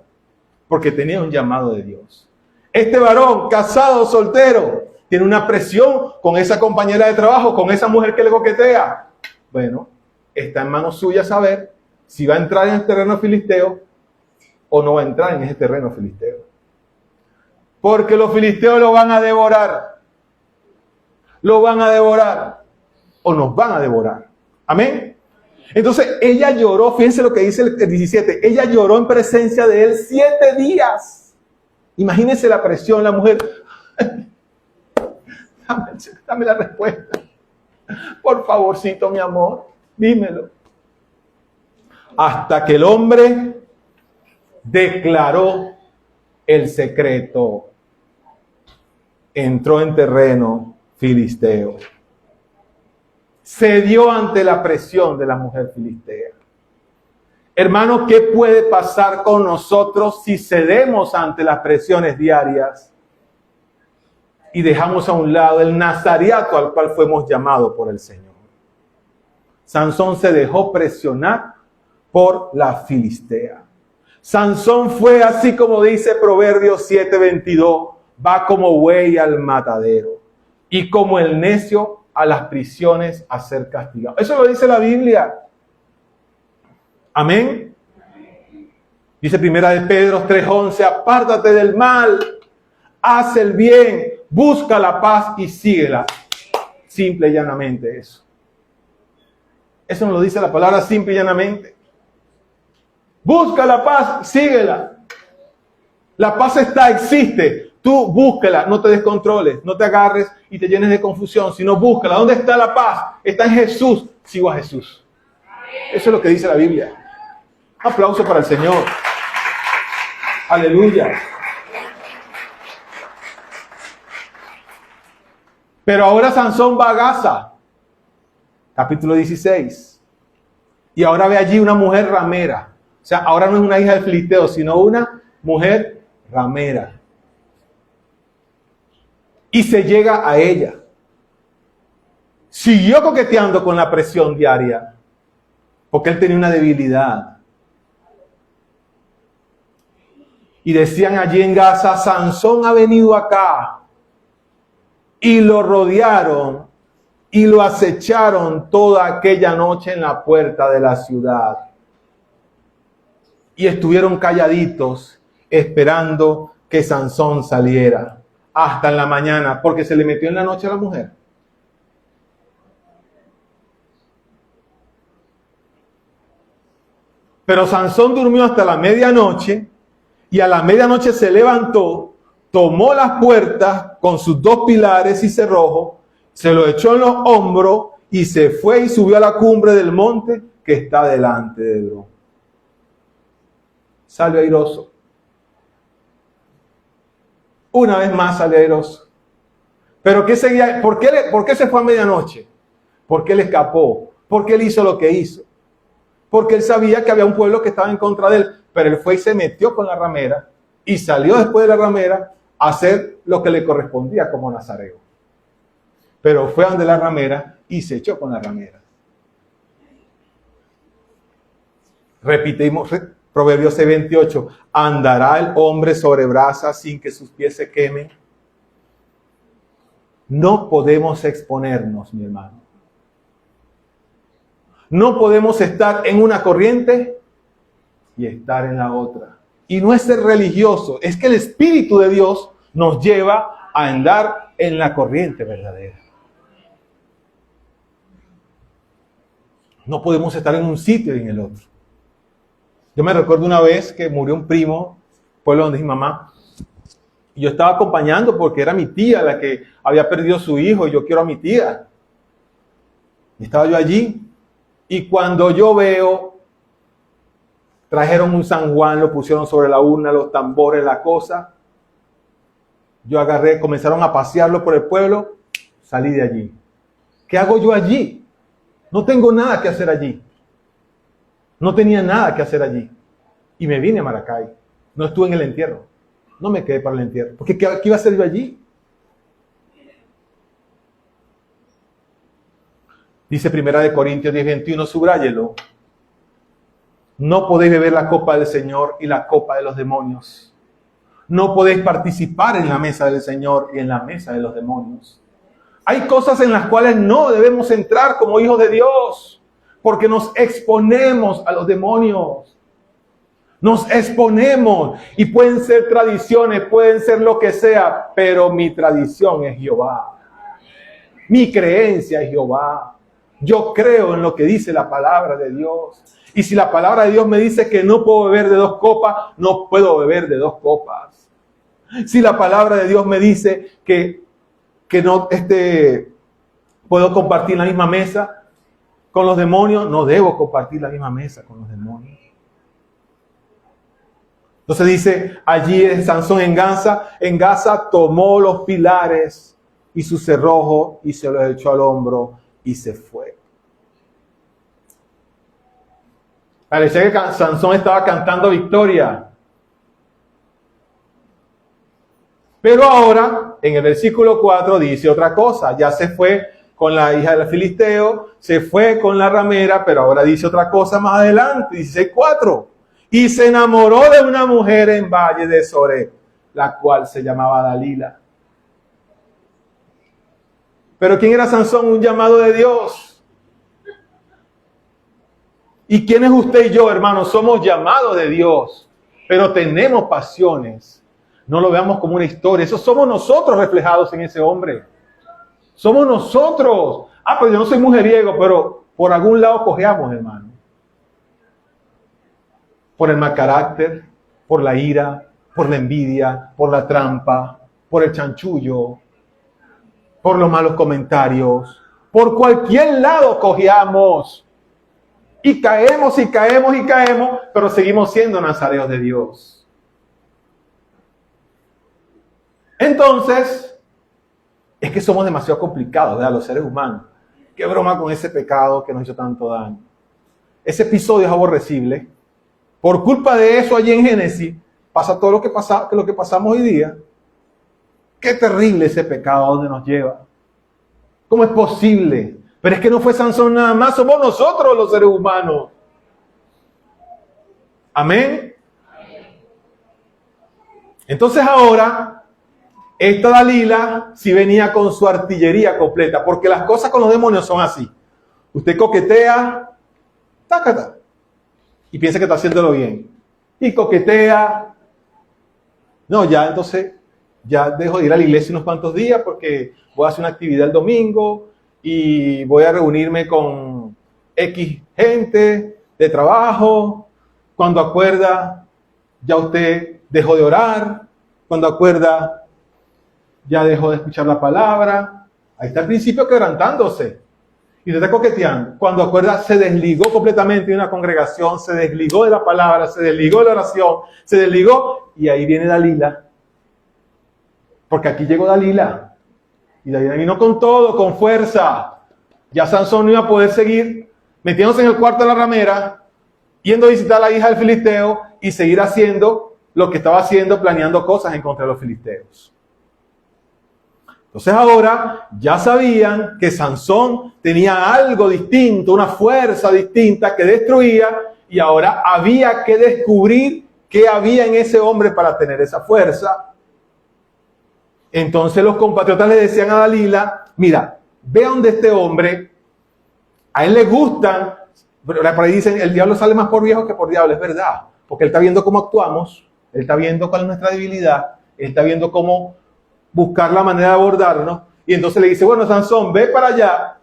porque tenía un llamado de Dios. Este varón, casado, soltero, tiene una presión con esa compañera de trabajo, con esa mujer que le coquetea. Bueno, está en manos suyas saber si va a entrar en el terreno filisteo o no va a entrar en ese terreno filisteo. Porque los filisteos lo van a devorar. Lo van a devorar o nos van a devorar. Amén. Entonces ella lloró, fíjense lo que dice el 17, ella lloró en presencia de él 7 días. Imagínense la presión, la mujer. Dame la respuesta. Por favorcito, mi amor, dímelo. Hasta que el hombre declaró el secreto. Entró en terreno filisteo. Cedió ante la presión de la mujer filistea. Hermano, ¿qué puede pasar con nosotros si cedemos ante las presiones diarias y dejamos a un lado el nazariato al cual fuimos llamados por el Señor? Sansón se dejó presionar por la filistea. Sansón fue así como dice Proverbios 7:22, va como buey al matadero y como el necio a las prisiones a ser castigado. Eso lo dice la Biblia. Amén. Dice primera de Pedro 3:11, apártate del mal, haz el bien, busca la paz y síguela. simple y llanamente eso. Eso nos lo dice la palabra simple y llanamente. Busca la paz, síguela. La paz existe. Tú búscala, no te descontroles, no te agarres y te llenes de confusión, sino búscala. ¿Dónde está la paz? Está en Jesús. Sigo a Jesús. Eso es lo que dice la Biblia. Un aplauso para el Señor. Aleluya. Pero ahora Sansón va a Gaza, capítulo 16. Y ahora ve allí una mujer ramera. O sea, ahora no es una hija del filisteo, sino una mujer ramera. Y se llega a ella. Siguió coqueteando con la presión diaria, porque él tenía una debilidad. Y decían allí en Gaza, Sansón ha venido acá. Y lo rodearon y lo acecharon toda aquella noche en la puerta de la ciudad. Y estuvieron calladitos esperando que Sansón saliera hasta en la mañana, porque se le metió en la noche a la mujer. Pero Sansón durmió hasta la medianoche y a la medianoche se levantó, tomó las puertas con sus 2 pilares y cerrojo, se lo echó en los hombros y se fue y subió a la cumbre del monte que está delante de Hebrón. Salió airoso. Una vez más salió airoso. ¿Pero qué seguía? ¿Por qué se fue a medianoche? ¿Por qué él escapó? ¿Por qué él hizo lo que hizo? Porque él sabía que había un pueblo que estaba en contra de él, pero él fue y se metió con la ramera y salió después de la ramera a hacer lo que le correspondía como nazareo. Pero fue donde la ramera y se echó con la ramera. Repetimos Proverbios 6:28. ¿Andará el hombre sobre brasas sin que sus pies se quemen? No podemos exponernos, mi hermano. No podemos estar en una corriente y estar en la otra. Y no es ser religioso, es que el Espíritu de Dios nos lleva a andar en la corriente verdadera. No podemos estar en un sitio y en el otro. Yo me recuerdo una vez que murió un primo, pueblo donde es mi mamá, y yo estaba acompañando porque era mi tía la que había perdido a su hijo y yo quiero a mi tía. Y estaba yo allí y cuando yo veo, trajeron un San Juan, lo pusieron sobre la urna, los tambores, la cosa. Yo agarré, comenzaron a pasearlo por el pueblo, salí de allí. ¿Qué hago yo allí? No tengo nada que hacer allí. No tenía nada que hacer allí. Y me vine a Maracay. No estuve en el entierro. No me quedé para el entierro. Porque ¿qué iba a hacer yo allí? Dice 1 Corintios 10:21, subráyelo. No podéis beber la copa del Señor y la copa de los demonios. No podéis participar en la mesa del Señor y en la mesa de los demonios. Hay cosas en las cuales no debemos entrar como hijos de Dios, porque nos exponemos a los demonios. Nos exponemos y pueden ser tradiciones, pueden ser lo que sea, pero mi tradición es Jehová. Mi creencia es Jehová. Yo creo en lo que dice la palabra de Dios. Y si la palabra de Dios me dice que no puedo beber de 2 copas, no puedo beber de 2 copas. Si la palabra de Dios me dice que no puedo compartir la misma mesa con los demonios, no debo compartir la misma mesa con los demonios. Entonces dice, allí Sansón en Gaza tomó los pilares y su cerrojo y se los echó al hombro y se fue. Parecía que Sansón estaba cantando victoria. Pero ahora, en el versículo 4 dice otra cosa. Ya se fue con la hija del filisteo, se fue con la ramera, pero ahora dice otra cosa más adelante. Dice 4. Y se enamoró de una mujer en Valle de Sorek, la cual se llamaba Dalila. Pero ¿quién era Sansón? Un llamado de Dios. ¿Y quién es usted y yo, hermanos? Somos llamados de Dios, pero tenemos pasiones. No lo veamos como una historia. Eso somos nosotros reflejados en ese hombre. Somos nosotros. Pues yo no soy mujeriego, pero por algún lado cojeamos, hermano. Por el mal carácter, por la ira, por la envidia, por la trampa, por el chanchullo, por los malos comentarios. Por cualquier lado cojeamos. Y caemos y caemos y caemos, pero seguimos siendo nazareos de Dios. Entonces, es que somos demasiado complicados, ¿verdad? Los seres humanos. Qué broma con ese pecado que nos hizo tanto daño. Ese episodio es aborrecible. Por culpa de eso, allí en Génesis, pasa todo lo que pasamos hoy día. Qué terrible ese pecado, ¿a dónde nos lleva? ¿Cómo es posible? Pero es que no fue Sansón nada más, somos nosotros los seres humanos. Amén. Entonces ahora, esta Dalila sí venía con su artillería completa, porque las cosas con los demonios son así. Usted coquetea, tácata, y piensa que está haciéndolo bien. Y coquetea. No, ya entonces, ya dejo de ir a la iglesia unos cuantos días porque voy a hacer una actividad el domingo y voy a reunirme con X gente de trabajo. Cuando acuerda, ya usted dejó de orar. Cuando acuerda, ya dejó de escuchar la palabra. Ahí está el principio quebrantándose. Y usted está coqueteando. Cuando acuerda, se desligó completamente de una congregación, se desligó de la palabra, se desligó de la oración, se desligó. Y ahí viene Dalila. Porque aquí llegó Dalila. Y Dalila vino con todo, con fuerza. Ya Sansón no iba a poder seguir metiéndose en el cuarto de la ramera, yendo a visitar a la hija del filisteo y seguir haciendo lo que estaba haciendo, planeando cosas en contra de los filisteos. Entonces ahora ya sabían que Sansón tenía algo distinto, una fuerza distinta que destruía, y ahora había que descubrir qué había en ese hombre para tener esa fuerza. Entonces los compatriotas le decían a Dalila, mira, ve a donde este hombre, a él le gustan, por ahí dicen, el diablo sale más por viejo que por diablo, es verdad, porque él está viendo cómo actuamos, él está viendo cuál es nuestra debilidad, él está viendo cómo buscar la manera de abordarnos, y entonces le dice, bueno, Sansón, ve para allá,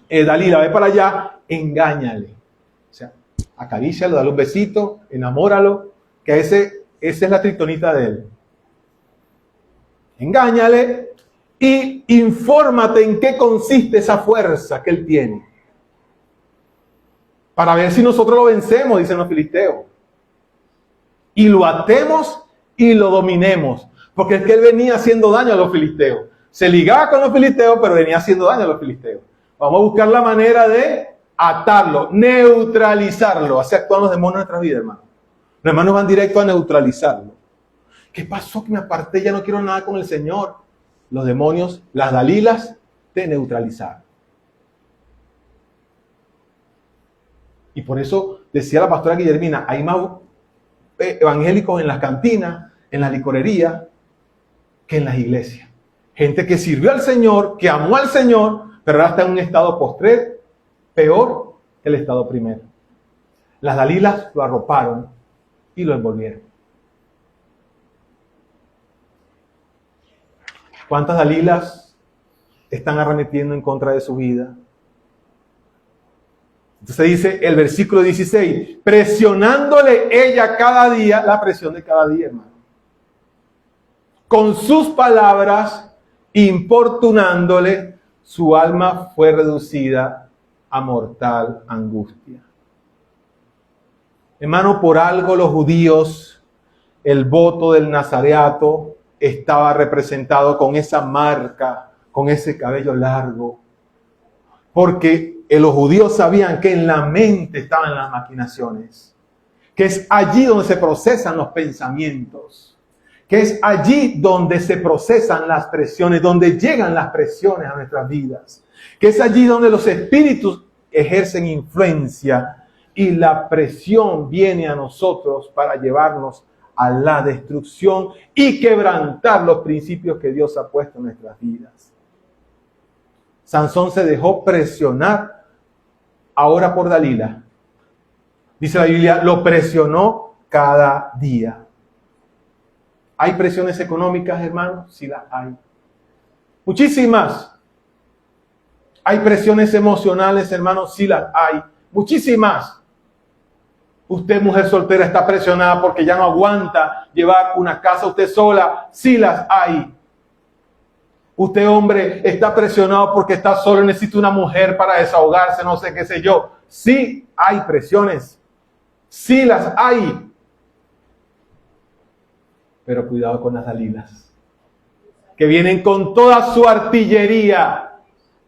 Dalila, ve para allá, engáñale, o sea, acarícialo, dale un besito, enamóralo, que esa es la triptonita de él. Engáñale y infórmate en qué consiste esa fuerza que él tiene. Para ver si nosotros lo vencemos, dicen los filisteos. Y lo atemos y lo dominemos. Porque es que él venía haciendo daño a los filisteos. Se ligaba con los filisteos, pero venía haciendo daño a los filisteos. Vamos a buscar la manera de atarlo, neutralizarlo. Así actúan los demonios en nuestra vida, hermano. Los hermanos van directo a neutralizarlo. ¿Qué pasó? Que me aparté, ya no quiero nada con el Señor. Los demonios, las Dalilas, te neutralizaron. Y por eso decía la pastora Guillermina, hay más evangélicos en las cantinas, en la licorería, que en las iglesias. Gente que sirvió al Señor, que amó al Señor, pero ahora está en un estado postrer peor que el estado primero. Las Dalilas lo arroparon y lo envolvieron. ¿Cuántas Dalilas están arremetiendo en contra de su vida? Entonces dice el versículo 16, presionándole ella cada día, la presión de cada día, hermano. Con sus palabras, importunándole, su alma fue reducida a mortal angustia. Hermano, por algo los judíos, el voto del nazareato estaba representado con esa marca, con ese cabello largo. Porque los judíos sabían que en la mente estaban las maquinaciones, que es allí donde se procesan los pensamientos, que es allí donde se procesan las presiones, donde llegan las presiones a nuestras vidas, que es allí donde los espíritus ejercen influencia y la presión viene a nosotros para llevarnos a la destrucción y quebrantar los principios que Dios ha puesto en nuestras vidas. Sansón se dejó presionar ahora por Dalila. Dice la Biblia, lo presionó cada día. ¿Hay presiones económicas, hermanos? Sí las hay. Muchísimas. Hay presiones emocionales, hermanos, sí las hay. Muchísimas. Usted, mujer soltera, está presionada porque ya no aguanta llevar una casa usted sola. Sí las hay. Usted, hombre, está presionado porque está solo y necesita una mujer para desahogarse, no sé qué sé yo. Sí hay presiones. Sí las hay. Pero cuidado con las Dalilas, que vienen con toda su artillería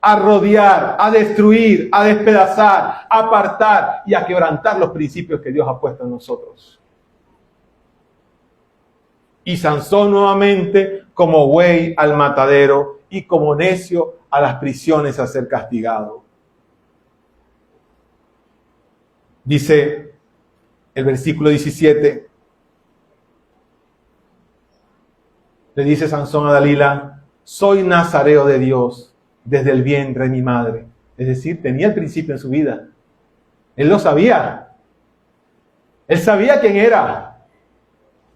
a rodear, a destruir, a despedazar, a apartar y a quebrantar los principios que Dios ha puesto en nosotros. Y Sansón nuevamente como buey al matadero y como necio a las prisiones a ser castigado. Dice el versículo 17, le dice Sansón a Dalila: soy nazareo de Dios desde el vientre de mi madre. Es decir, tenía el principio en su vida. Él lo sabía. Él sabía quién era.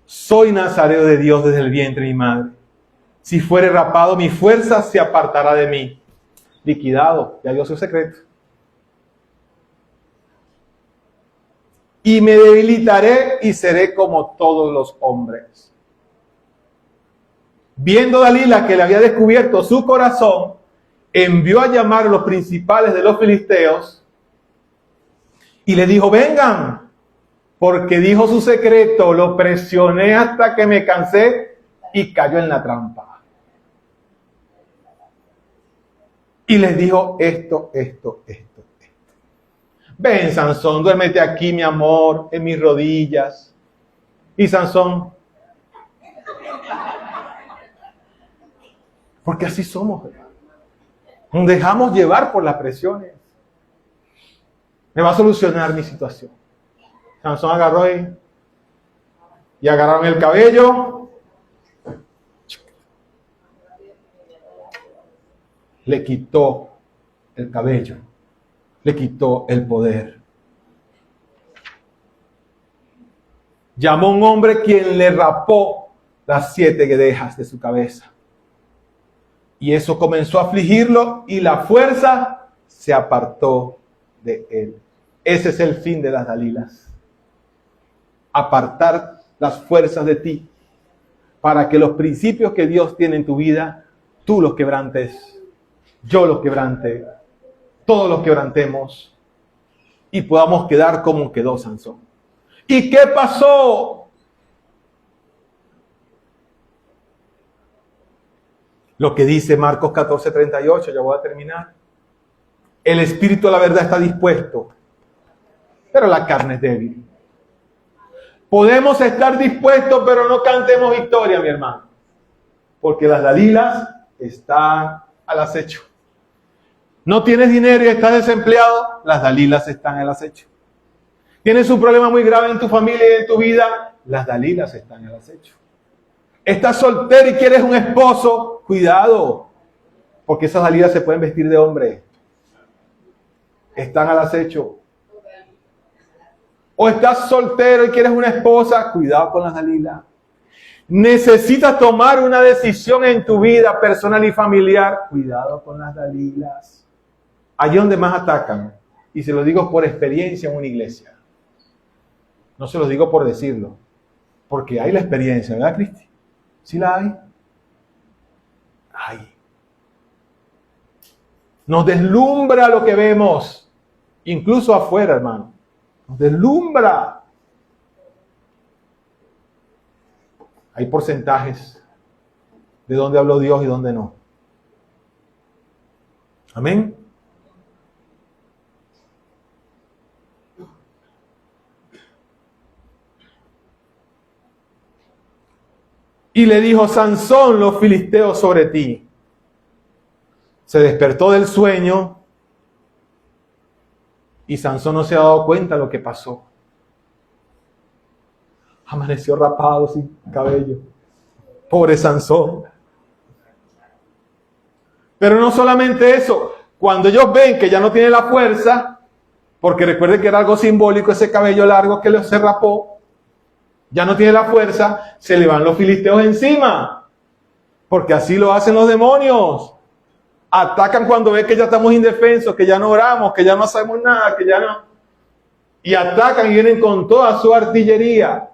Soy nazareo de Dios desde el vientre de mi madre. Si fuere rapado, mi fuerza se apartará de mí. Liquidado, ya dio su secreto. Y me debilitaré y seré como todos los hombres. Viendo Dalila que le había descubierto su corazón, envió a llamar a los principales de los filisteos y le dijo: vengan, porque dijo su secreto, lo presioné hasta que me cansé y cayó en la trampa. Y les dijo esto. Ven, Sansón, duérmete aquí, mi amor, en mis rodillas. Y Sansón, porque así somos, ¿verdad? Nos dejamos llevar por las presiones. Me va a solucionar mi situación. Sansón agarró y agarraron el cabello. Le quitó el cabello. Le quitó el poder. Llamó a un hombre quien le rapó las 7 guedejas de su cabeza. Y eso comenzó a afligirlo y la fuerza se apartó de él. Ese es el fin de las Dalilas. Apartar las fuerzas de ti para que los principios que Dios tiene en tu vida, tú los quebrantes, yo los quebrante, todos los quebrantemos y podamos quedar como quedó Sansón. ¿Y qué pasó? Lo que dice Marcos 14:38, ya voy a terminar. El espíritu a la verdad está dispuesto, pero la carne es débil. Podemos estar dispuestos, pero no cantemos victoria, mi hermano. Porque las Dalilas están al acecho. No tienes dinero y estás desempleado, las Dalilas están al acecho. Tienes un problema muy grave en tu familia y en tu vida, las Dalilas están al acecho. Estás soltero y quieres un esposo, cuidado, porque esas Dalilas se pueden vestir de hombre. Están al acecho. O estás soltero y quieres una esposa, cuidado con las Dalilas. Necesitas tomar una decisión en tu vida personal y familiar, cuidado con las Dalilas. Allí donde más atacan, y se lo digo por experiencia en una iglesia. No se los digo por decirlo, porque hay la experiencia, ¿verdad, Cristi? ¿Sí la hay? Hay. Nos deslumbra lo que vemos, incluso afuera, hermano. Nos deslumbra. Hay porcentajes de dónde habló Dios y dónde no. Amén. Y le dijo: Sansón, los filisteos sobre ti. Se despertó del sueño y Sansón no se ha dado cuenta de lo que pasó. Amaneció rapado, sin cabello. Pobre Sansón. Pero no solamente eso. Cuando ellos ven que ya no tiene la fuerza, porque recuerden que era algo simbólico ese cabello largo que se rapó, ya no tiene la fuerza, se le van los filisteos encima. Porque así lo hacen los demonios. Atacan cuando ven que ya estamos indefensos, que ya no oramos, que ya no hacemos nada, que ya no... Y atacan y vienen con toda su artillería.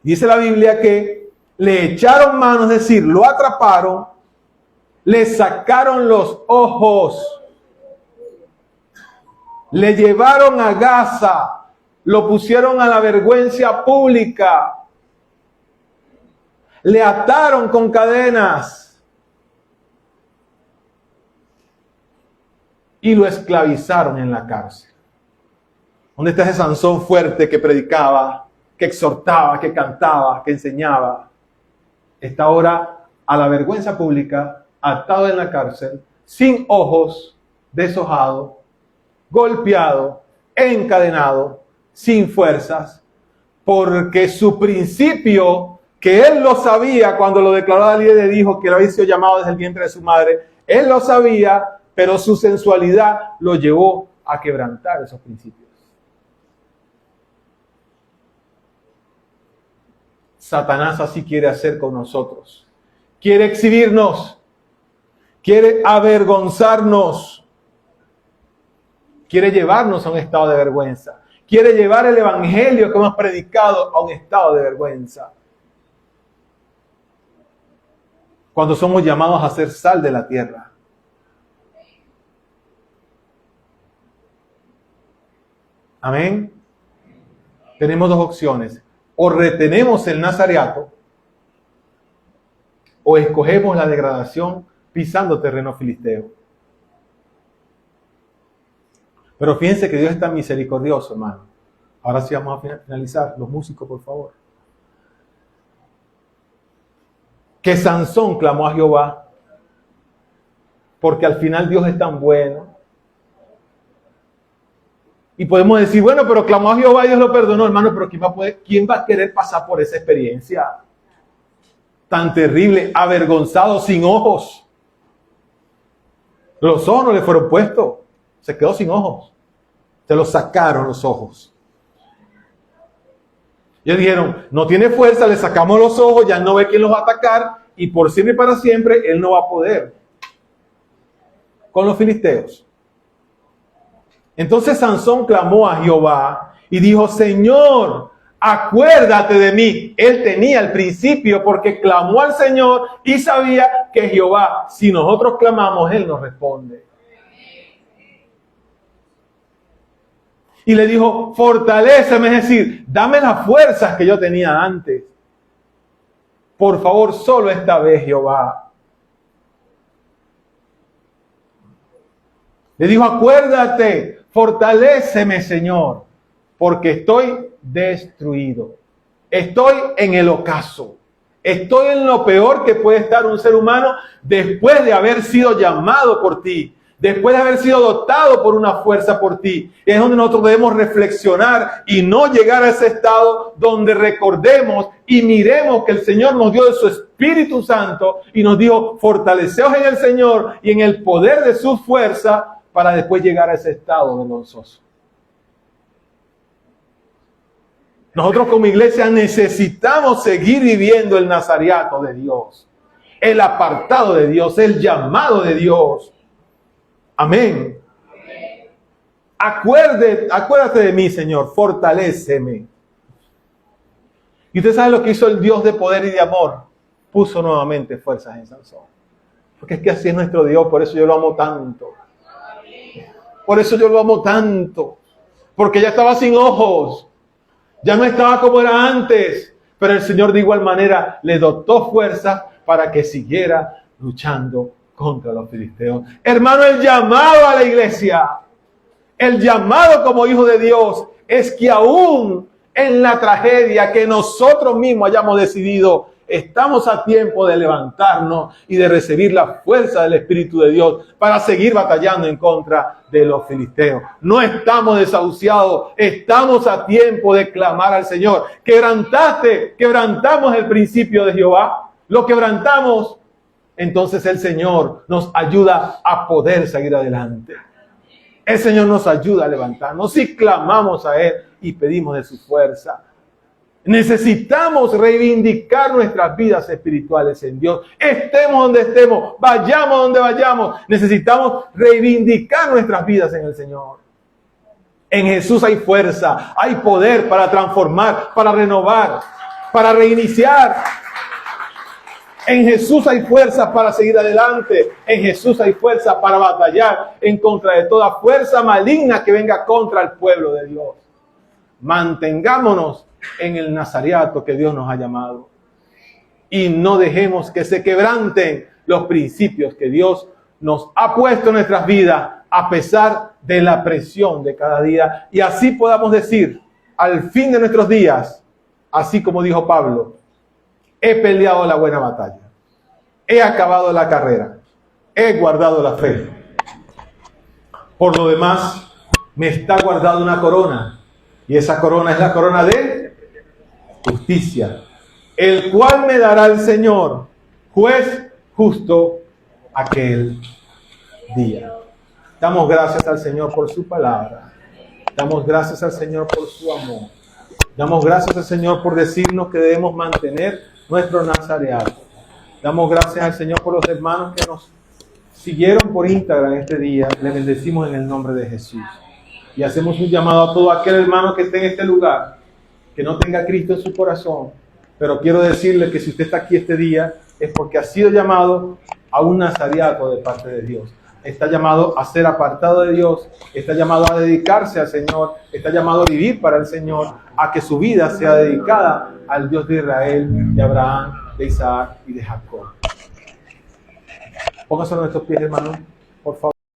Dice la Biblia que le echaron mano, es decir, lo atraparon, le sacaron los ojos, le llevaron a Gaza, lo pusieron a la vergüenza pública, le ataron con cadenas y lo esclavizaron en la cárcel. ¿Dónde está ese Sansón fuerte que predicaba, que exhortaba, que cantaba, que enseñaba? Está ahora a la vergüenza pública, atado en la cárcel, sin ojos, deshojado, golpeado, encadenado, sin fuerzas, porque su principio, que él lo sabía cuando lo declaró a líder, dijo que había sido llamado desde el vientre de su madre, él lo sabía, pero su sensualidad lo llevó a quebrantar esos principios. Satanás así quiere hacer con nosotros. Quiere exhibirnos, quiere avergonzarnos, quiere llevarnos a un estado de vergüenza, quiere llevar el evangelio que hemos predicado a un estado de vergüenza. Cuando somos llamados a ser sal de la tierra. Amén. Tenemos dos opciones. O retenemos el nazareato, o escogemos la degradación pisando terreno filisteo. Pero fíjense que Dios es tan misericordioso, hermano. Ahora sí vamos a finalizar. Los músicos, por favor. Que Sansón clamó a Jehová, porque al final Dios es tan bueno. Y podemos decir, bueno, pero clamó a Jehová y Dios lo perdonó, hermano, pero ¿quién va a querer pasar por esa experiencia tan terrible, avergonzado, sin ojos? Los ojos no le fueron puestos, se quedó sin ojos, se los sacaron los ojos. Y dijeron, no tiene fuerza, le sacamos los ojos, ya no ve quién los va a atacar, y por siempre y para siempre él no va a poder con los filisteos. Entonces Sansón clamó a Jehová y dijo, Señor, acuérdate de mí. Él tenía el principio porque clamó al Señor y sabía que Jehová, si nosotros clamamos, Él nos responde. Y le dijo, fortaléceme, es decir, dame las fuerzas que yo tenía antes. Por favor, solo esta vez, Jehová. Le dijo, acuérdate, fortaléceme, Señor, porque estoy destruido. Estoy en el ocaso. Estoy en lo peor que puede estar un ser humano después de haber sido llamado por ti, después de haber sido dotado por una fuerza por ti. Es donde nosotros debemos reflexionar y no llegar a ese estado donde recordemos y miremos que el Señor nos dio de su Espíritu Santo y nos dijo, fortaleceos en el Señor y en el poder de su fuerza, para después llegar a ese estado vergonzoso. Nosotros como iglesia necesitamos seguir viviendo el nazareato de Dios, el apartado de Dios, el llamado de Dios. Amén. Acuérdate de mí, Señor, fortaléceme. Y usted sabe lo que hizo el Dios de poder y de amor. Puso nuevamente fuerzas en Sansón. Porque es que así es nuestro Dios, por eso yo lo amo tanto. Por eso yo lo amo tanto. Porque ya estaba sin ojos. Ya no estaba como era antes. Pero el Señor de igual manera le dotó fuerza para que siguiera luchando contra los filisteos. Hermano, el llamado a la iglesia, el llamado como hijo de Dios, es que aún en la tragedia que nosotros mismos hayamos decidido, estamos a tiempo de levantarnos y de recibir la fuerza del Espíritu de Dios para seguir batallando en contra de los filisteos. No estamos desahuciados, estamos a tiempo de clamar al Señor. Quebrantamos el principio de Jehová, lo quebrantamos, entonces el Señor nos ayuda a poder seguir adelante. El Señor nos ayuda a levantarnos y clamamos a Él y pedimos de su fuerza. Necesitamos reivindicar nuestras vidas espirituales en Dios. Estemos donde estemos, vayamos donde vayamos. Necesitamos reivindicar nuestras vidas en el Señor. En Jesús hay fuerza, hay poder para transformar, para renovar, para reiniciar. En Jesús hay fuerza para seguir adelante. En Jesús hay fuerza para batallar en contra de toda fuerza maligna que venga contra el pueblo de Dios. Mantengámonos en el nazareato que Dios nos ha llamado. Y no dejemos que se quebranten los principios que Dios nos ha puesto en nuestras vidas, a pesar de la presión de cada día. Y así podamos decir, al fin de nuestros días, así como dijo Pablo: he peleado la buena batalla, he acabado la carrera, he guardado la fe. Por lo demás, me está guardada una corona, y esa corona es la corona de justicia, el cual me dará el Señor, juez justo, aquel día. Damos gracias al Señor por su palabra. Damos gracias al Señor por su amor. Damos gracias al Señor por decirnos que debemos mantener nuestro nazareato. Damos gracias al Señor por los hermanos que nos siguieron por Instagram este día. Le bendecimos en el nombre de Jesús. Y hacemos un llamado a todo aquel hermano que esté en este lugar, que no tenga a Cristo en su corazón. Pero quiero decirle que si usted está aquí este día, es porque ha sido llamado a un nazareato de parte de Dios. Está llamado a ser apartado de Dios, está llamado a dedicarse al Señor, está llamado a vivir para el Señor, a que su vida sea dedicada al Dios de Israel, de Abraham, de Isaac y de Jacob. Pónganse a nuestros pies, hermanos, por favor.